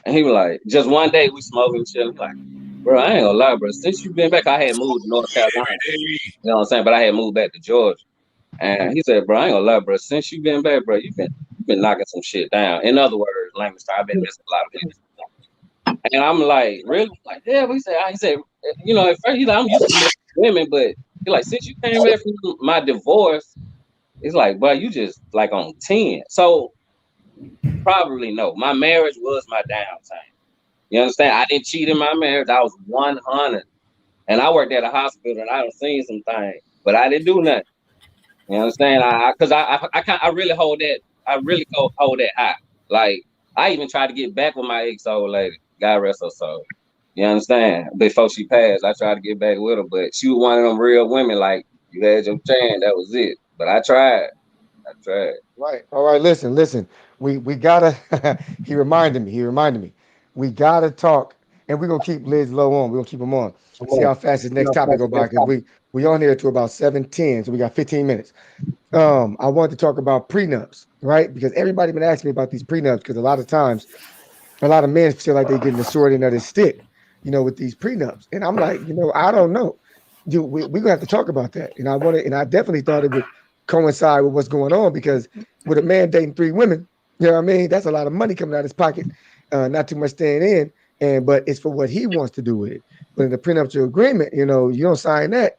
S2: And he was like, just one day we smoking, chilling. Like, bro, I ain't gonna lie, bro. Since you been back, I had moved to North Carolina. You know what I'm saying? But I had moved back to Georgia. And he said, bro, I ain't gonna lie, bro. Since you been back, bro, you've been knocking some shit down. In other words, language, I've been missing a lot of business. And I'm like, really? Like, yeah. But he said, at first he's like, I'm used to messing with women, but he's like, since you came back from my divorce, it's like, bro, you just like on 10. So probably no. My marriage was my downtime. You understand? I didn't cheat in my marriage. I was 100. And I worked at a hospital and I done seen some things, but I didn't do nothing. You understand? I really hold that. I really hold that high. Like I even tried to get back with my ex old lady. God rest her soul. You understand? Before she passed, I tried to get back with her, but she was one of them real women. Like you had your chance, that was it. But I tried. I tried.
S1: Right. All right. Listen. We gotta. He reminded me. We gotta talk, and we're gonna keep Liz low on. We're gonna keep him on. See how fast this next topic go by because we on here to about 7:10, so we got 15 minutes. I wanted to talk about prenups, right? Because everybody been asking me about these prenups because a lot of times, a lot of men feel like they're getting the short end of the stick, with these prenups, and I'm like, I don't know. We gonna have to talk about that, and I definitely thought it would coincide with what's going on because with a man dating 3 women, you know what I mean? That's a lot of money coming out of his pocket, not too much staying in, but it's for what he wants to do with it. But in the prenuptial agreement, you don't sign that.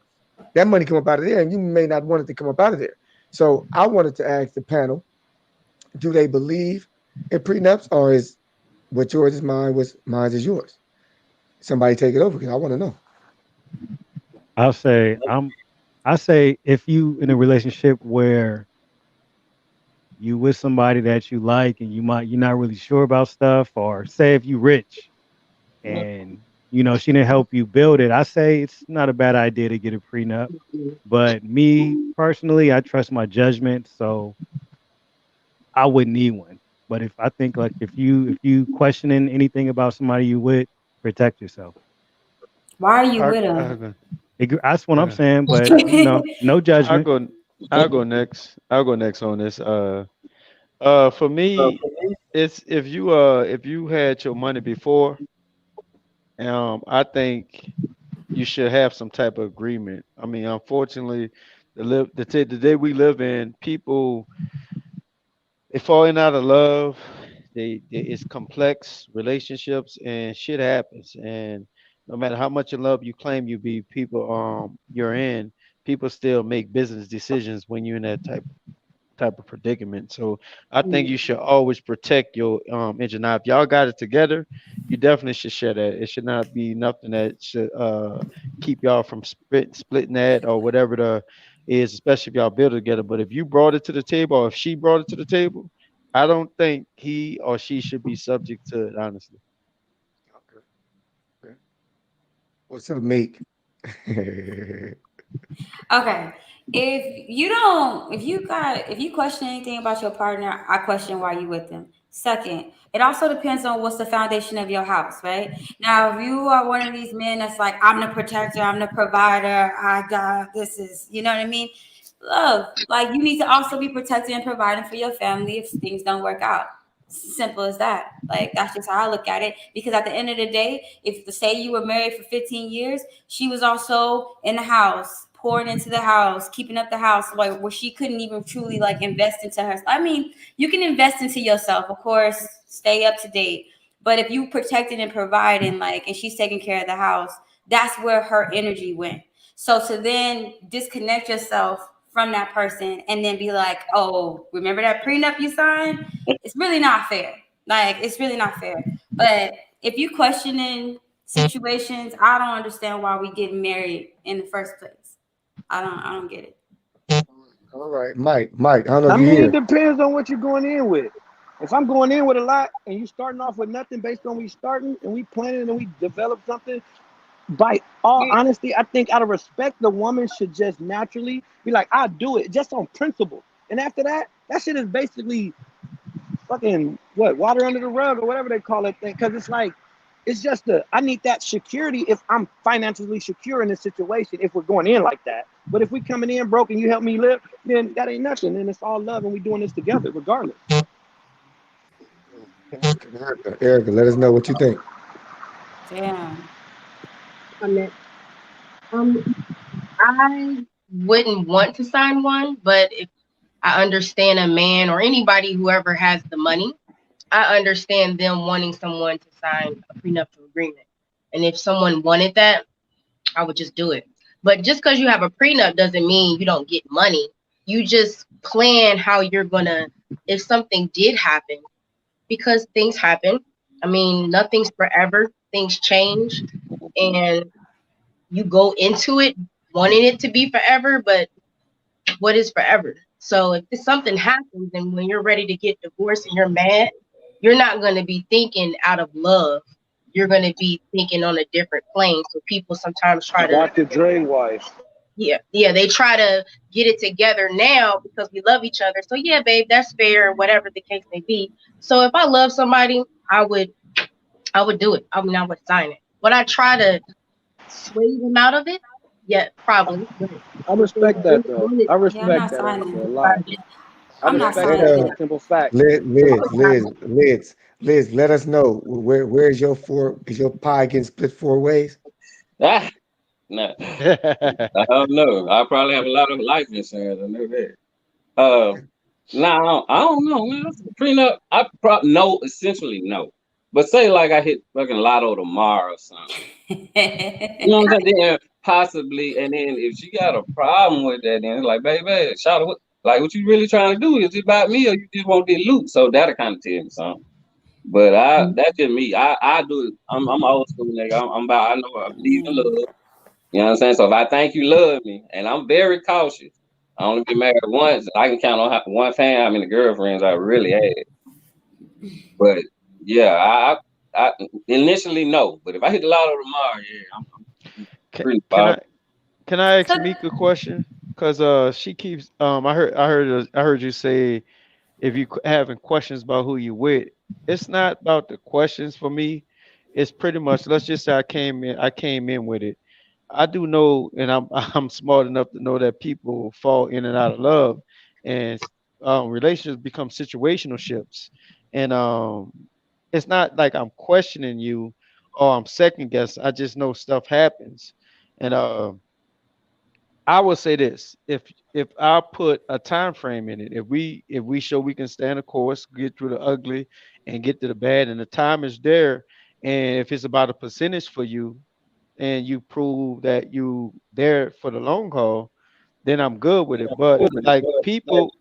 S1: That money come up out of there, and you may not want it to come up out of there. So I wanted to ask the panel: do they believe in prenups, or is what yours is mine, what's mine is yours? Somebody take it over because I want to know.
S4: I'll say I say if you in a relationship where you with somebody that you like and you're not really sure about stuff, or say if you rich and she didn't help you build it, I say it's not a bad idea to get a prenup. But me personally, I trust my judgment, so I wouldn't need one. But if I think like if you questioning anything about somebody you with, protect yourself.
S3: Why are you
S5: I,
S3: with
S5: I
S3: him?
S5: go,
S4: That's what I'm
S5: uh,
S4: saying. But no
S5: I
S4: judgment.
S5: go, I'll go next. I'll go next on this. For me, it's if you had your money before, I think you should have some type of agreement. I mean, unfortunately, the day we live in, people they falling out of love. It's complex relationships and shit happens. And no matter how much in love you claim you be, you're in, people still make business decisions when you're in that type of predicament. So I think you should always protect your engine. Now, if y'all got it together, you definitely should share that. It should not be nothing that should keep y'all from splitting that or whatever the is, especially if y'all build it together. But if you brought it to the table or if she brought it to the table, I don't think he or she should be subject to it, honestly.
S1: Okay. Okay. What's up, Meek?
S3: Okay. If you question anything about your partner, I question why you with them. Second, it also depends on what's the foundation of your house, right? Now, if you are one of these men that's like, I'm the protector, I'm the provider, I got this is, you know what I mean? Love, like you need to also be protecting and providing for your family if things don't work out. Simple as that. Like that's just how I look at it. Because at the end of the day, if say you were married for 15 years, she was also in the house, pouring into the house, keeping up the house, like where she couldn't even truly like invest into her. I mean, you can invest into yourself, of course, stay up to date. But if you protecting and providing, like, and she's taking care of the house, that's where her energy went. So to then disconnect yourself from that person and then be like, oh, remember that prenup you signed? It's really not fair. Like, it's really not fair. But if you questioning situations, I don't understand why we get married in the first place. I don't get it.
S1: All right, Mike. I don't know
S8: I
S1: if you're
S8: mean, it
S1: here.
S8: depends on what you're going in with. If I'm going in with a lot and you starting off with nothing based on we starting and we planning and we develop something, by all honesty, I think out of respect, the woman should just naturally be like, I'll do it just on principle. And after that, that shit is basically fucking what, water under the rug or whatever they call it thing. Cause it's like, it's just I need that security if I'm financially secure in this situation, if we're going in like that. But if we coming in broke and you help me live, then that ain't nothing. And it's all love and we doing this together regardless.
S1: Erica, let us know what you think.
S3: Damn.
S6: on that. Um, I wouldn't want to sign one, but if I understand a man or anybody, whoever has the money, I understand them wanting someone to sign a prenuptial agreement. And if someone wanted that, I would just do it. But just because you have a prenup doesn't mean you don't get money. You just plan how you're gonna, if something did happen, because things happen. I mean, nothing's forever. Things change, and you go into it wanting it to be forever, but what is forever? So if something happens and when you're ready to get divorced and you're mad, you're not going to be thinking out of love. You're going to be thinking on a different plane. So people sometimes try to,
S8: Dr. Dre wife.
S6: yeah, they try to get it together now because we love each other. So yeah, babe, that's fair, whatever the case may be. So if I love somebody, I would do it. I mean, I would sign it. Would I try to sway them out of it? Yeah, probably. But
S8: I
S6: if they
S8: respect that
S6: really
S8: though.
S6: wanted
S8: I
S3: Yeah, I'm
S8: respect
S3: not
S8: that, Erica, a
S3: signing.
S8: lot. I
S3: I'm not
S8: respect
S1: Let
S8: that
S3: signing
S8: for
S1: uh,
S8: the simple fact.
S1: Liz, let us know where's your is your pie getting split four ways?
S2: Ah, no, I don't know. I probably have a lot of life insurance. I know that. Uh, no, I don't know, man. Prenup, I probably no, essentially no. But say like I hit fucking lotto tomorrow or something. You know what I'm saying? Then possibly, and then if she got a problem with that, then it's like, baby, shout what like what you really trying to do? Is it about me or you just want to get loot? So that'll kind of tell me something. But that's just me. I do it. I'm old school nigga. I'm about I know I believe in love. You know what I'm saying? So if I think you love me, and I'm very cautious, I only been married once. I can count on one fan how many girlfriends I really had. But yeah, I initially no. But if I hit the lotto tomorrow, yeah, I'm
S5: can,
S2: pretty
S5: can
S2: far.
S5: I can I ask
S3: So
S5: Meek a question? Cause she keeps I heard you say if you having questions about who you with, it's not about the questions for me. It's pretty much, let's just say I came in with it. I do know, and I'm I'm smart enough to know that people fall in and out of love, and relationships become situational ships, and it's not like I'm questioning you or I'm second guess. I just know stuff happens, and I will say this: if I put a time frame in it, if we show we can stand the course, get through the ugly, and get to the bad, and the time is there, and if it's about a percentage for you, and you prove that you there for the long haul, then I'm good with it. But like people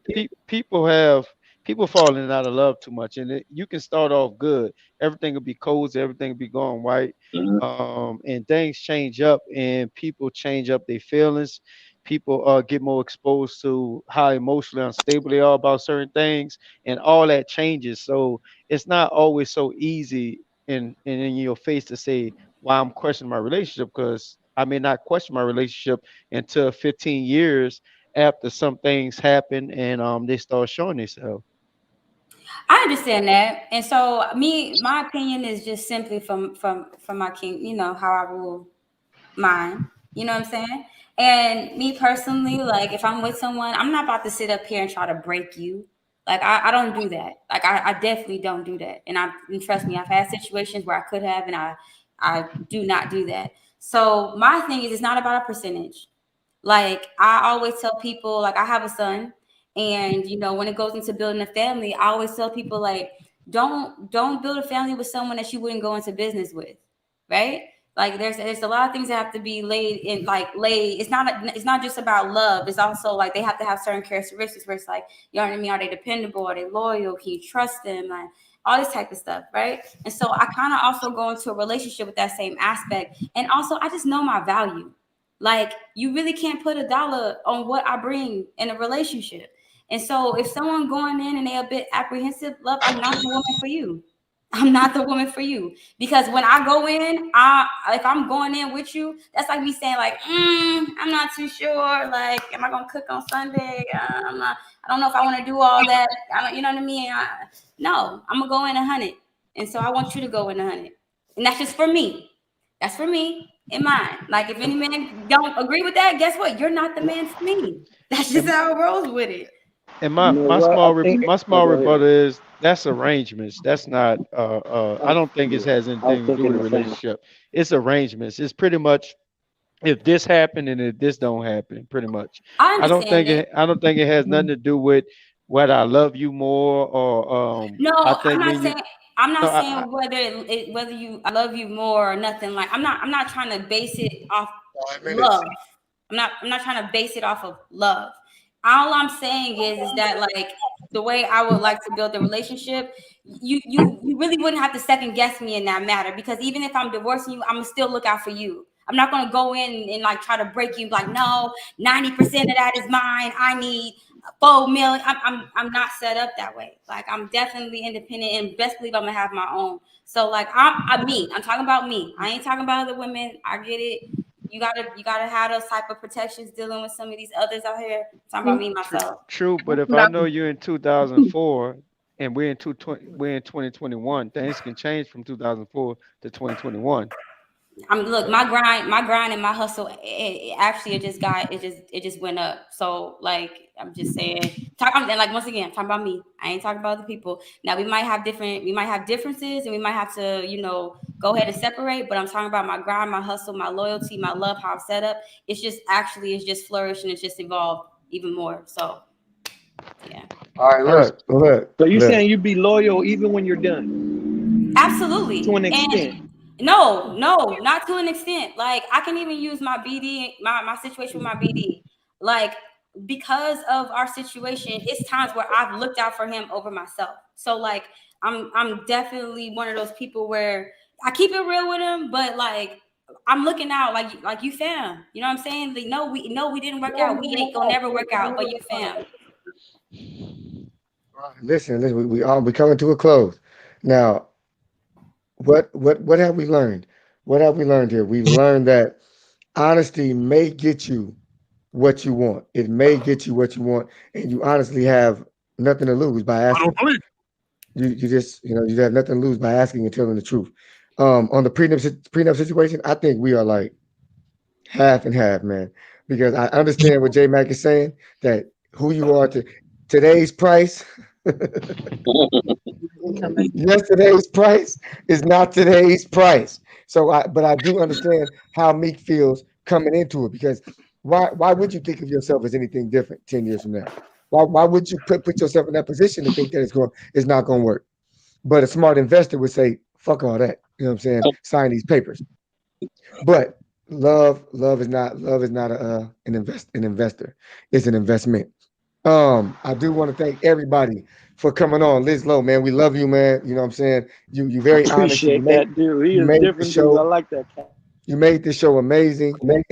S5: falling out of love too much, and you can start off good, everything will be cozy, everything will be going right,
S2: Mhm.
S5: and things change up, and people change up their feelings. People get more exposed to how emotionally unstable they are about certain things, and all that changes. So it's not always so easy in your face to say why I'm questioning my relationship, because I may not question my relationship until 15 years after some things happen and they start showing themselves.
S3: I understand that, and so my opinion is just simply from my king. You know how I rule mine. You know what I'm saying? And me personally, like if I'm with someone, I'm not about to sit up here and try to break you. Like I don't do that. Like I definitely don't do that. And trust me, I've had situations where I could have, and I do not do that. So my thing is, it's not about a percentage. Like I always tell people, like I have a son, and when it goes into building a family, I always tell people like don't build a family with someone that you wouldn't go into business with, right? Like there's a lot of things that have to be laid in, like laid. It's not just about love. It's also like they have to have certain characteristics where it's like, you know what I mean? Are they dependable? Are they loyal? Can you trust them? Like all this type of stuff, right? And so I kind of also go into a relationship with that same aspect. And also I just know my value. Like you really can't put a dollar on what I bring in a relationship. And so if someone going in and they're a bit apprehensive, love, I'm not the woman for you. I'm not the woman for you. Because when I go in, if I'm going in with you, that's like me saying like, I'm not too sure. Like, am I gonna cook on Sunday? I don't know if I want to do all that. You know what I mean? No, I'm gonna go in 100, and so I want you to go in 100, and that's just for me. That's for me and mine. Like, if any man don't agree with that, guess what? You're not the man for me. That's just how it rolls with it.
S5: And
S8: You know what? I think.
S5: my
S8: Oh,
S5: small
S8: go ahead.
S5: rebuttal is that's arrangements. That's not I don't think it
S8: Yeah,
S5: has
S8: I was
S5: anything to do
S8: thinking
S5: with a
S8: the same.
S5: relationship. It's arrangements. It's pretty much if this happened and if this don't happen, pretty much.
S3: I understand it.
S5: I don't think it has nothing to do with whether I love you more or
S3: No,
S5: I think when you
S3: I'm
S5: no
S3: not
S5: I
S3: saying whether I love you more or nothing. Like, I'm not trying to base it off
S1: 5 minutes.
S3: love. I'm not trying to base it off of love. All I'm saying is that, like, the way I would like to build a relationship, you really wouldn't have to second guess me in that matter, because even if I'm divorcing you, I'm gonna still look out for you. I'm not gonna go in and like try to break you. Like, no, 90% of that is mine. I need 4 million. I'm not set up that way. Like, I'm definitely independent, and best believe I'm gonna have my own. So like, I'm talking about me. I ain't talking about other women. I get it. You gotta have those type of protections dealing with some of these others out here. I'm talking about me myself.
S5: true, but if I know you in 2004 and we're in 2021, things can change from 2004 to 2021.
S3: Look, my grind and my hustle. Actually, it just went up. So like, I'm just saying, and like, once again, I'm talking about me. I ain't talking about other people. Now we might have differences, and we might have to, go ahead and separate. But I'm talking about my grind, my hustle, my loyalty, my love, how I'm set up. It's just flourished, and it's just evolved even more. So yeah,
S1: All right, look.
S8: So you saying you be loyal even when you're done
S3: absolutely.
S8: to an
S3: And
S8: extent?
S3: no, not to an extent. Like, I can even use my BD, my situation with my BD. Like, because of our situation, it's times where I've looked out for him over myself. So like, I'm definitely one of those people where I keep it real with him, but like, I'm looking out like you fam. You know what I'm saying? Like, no, we didn't work out. We ain't gonna never work out, but you fam.
S1: Listen, we coming to a close. Now, what have we learned? What have we learned here? We've learned that honesty may get you what you want. It may get you what you want, and you honestly have nothing to lose by asking. You just you have nothing to lose by asking and telling the truth. On the prenup situation, I think we are like half and half, man, because I understand what J Mac is saying, that who you are to today's price. Yesterday's price is not today's price. But I do understand how Meek feels coming into it, because why would you think of yourself as anything different 10 years from now? Why would you put yourself in that position to think that it's not going to work? But a smart investor would say, fuck all that. You know what I'm saying? Sign these papers. But love is not an investor. It's an investment. I do want to thank everybody for coming on. Liz Lowe, man, we love you, man. You know what I'm saying? You very honest.
S8: Appreciate that, dude. He
S1: You
S8: is
S1: made the
S8: different, dude. I
S1: show.
S8: like that cat.
S1: You made this show amazing, and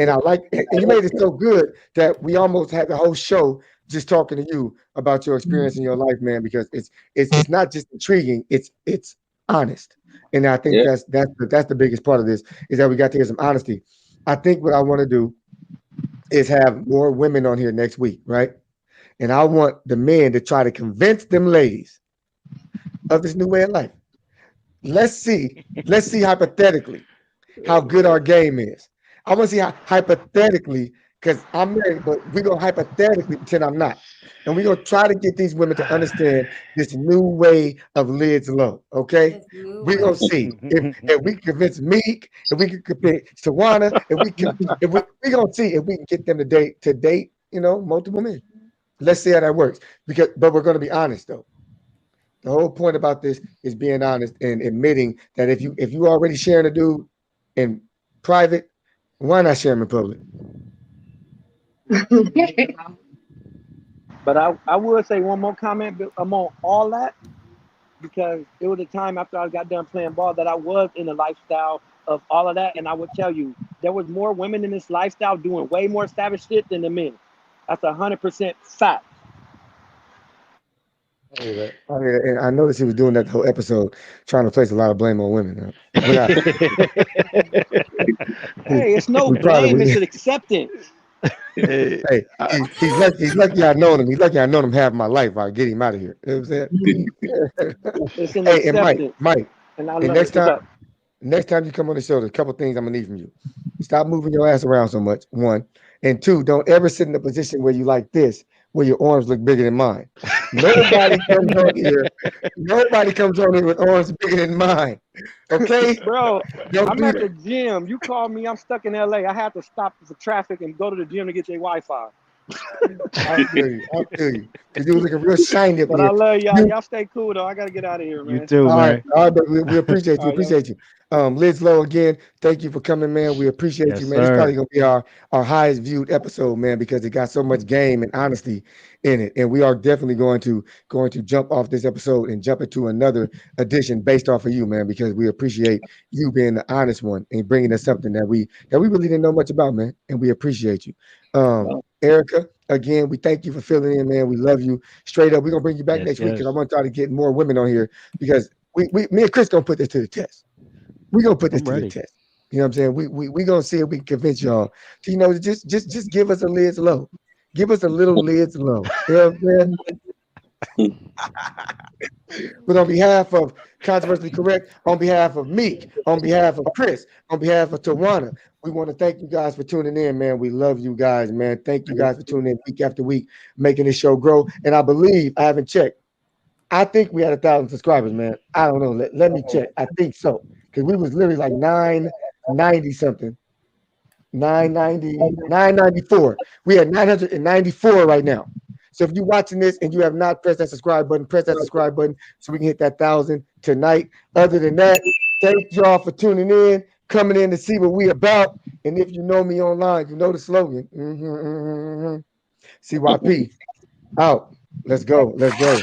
S1: you made it so good that we almost had the whole show just talking to you about your experience in your life, man. Because it's not just intriguing, it's honest, and I think
S2: Yeah.
S1: that's the biggest part of this, is that we got to hear some honesty. I think what I want to do is have more women on here next week, right? And I want the men to try to convince them ladies of this new way of life. Let's see hypothetically how good our game is. I want to see how hypothetically, because I'm married, but we're gonna hypothetically pretend I'm not. And we're gonna try to get these women to understand this new way of Lidz Low. Okay?
S3: This new
S1: We're gonna
S3: way.
S1: see if we can convince Meek, if we can convince Tawana, if we gonna see if we can get them to date, multiple men. Let's see how that works. But we're gonna be honest though. The whole point about this is being honest and admitting that if you already sharing a dude in private, why not share him in public?
S8: But I would say one more comment among all that, because it was a time after I got done playing ball that I was in a lifestyle of all of that, and I would tell you there was more women in this lifestyle doing way more savage shit than the men. That's 100% fact.
S1: I hear that. I hear that. And I noticed he was doing that the whole episode, trying to place a lot of blame on women. But
S8: Hey, it's no
S1: we probably
S8: blame, it's
S1: we,
S8: an acceptance.
S5: Hey,
S1: hey, he's lucky I known him. He's lucky I known him half my life. I get him out of here. You know what I'm saying?
S8: It's an
S1: Hey, and
S8: acceptance.
S1: Mike,
S8: And I
S1: and
S8: love it. What's up?
S1: next time you come on the show, there's a couple things I'm gonna need from you. Stop moving your ass around so much. One, and two, don't ever sit in a position where you like this, where your arms look bigger than mine. Nobody comes on here. Nobody comes on here with arms bigger than mine. Okay,
S8: Bro,
S1: don't
S8: I'm
S1: do
S8: at the
S1: that.
S8: gym. You call me, I'm stuck in LA. I have to stop for traffic and go to the gym to get your Wi-Fi.
S1: I feel you. I feel you. Because you was looking real shiny up
S8: But I
S1: here.
S8: love y'all.
S1: You
S8: Y'all stay cool though. I gotta get out of here,
S4: You
S8: man.
S4: too, man.
S1: all right, but we appreciate
S8: All
S1: you.
S8: right, y'all.
S1: Appreciate you. Liz Lowe again. Thank you for coming, man. We appreciate
S4: Yes,
S1: you, man. It's probably
S4: sir.
S1: gonna be our highest viewed episode, man, because it got so much game and honesty in it. And we are definitely going to jump off this episode and jump into another edition based off of you, man, because we appreciate you being the honest one and bringing us something that we really didn't know much about, man. And we appreciate you. Erica, again, we thank you for filling in, man. We love you. Straight up, we're gonna bring you back
S4: Yes,
S1: next week because I
S4: yes.
S1: want to try to get more women on here because me and Chris gonna put this to the test. We're gonna put this
S4: I'm
S1: to the
S4: ready.
S1: test. You know what I'm saying? We gonna see if we can convince y'all to, just give us a Lids low. Give us a little Lids low. You know what I'm saying? But on behalf of Controversially Correct, on behalf of Meek, on behalf of Chris, on behalf of Tawana, we want to thank you guys for tuning in, man. We love you guys, man. Thank you guys for tuning in week after week, making this show grow. And I believe, I haven't checked, I think we had 1,000 subscribers, man. I don't know. Let me check. I think so. Because we was literally like 990 something. 990, 994. We had 994 right now. So if you're watching this and you have not pressed that subscribe button, press that subscribe button so we can hit that 1,000 tonight. Other than that, thank y'all for tuning in, coming in to see what we about. And if you know me online, you know the slogan. CYP out. Let's go. Let's go.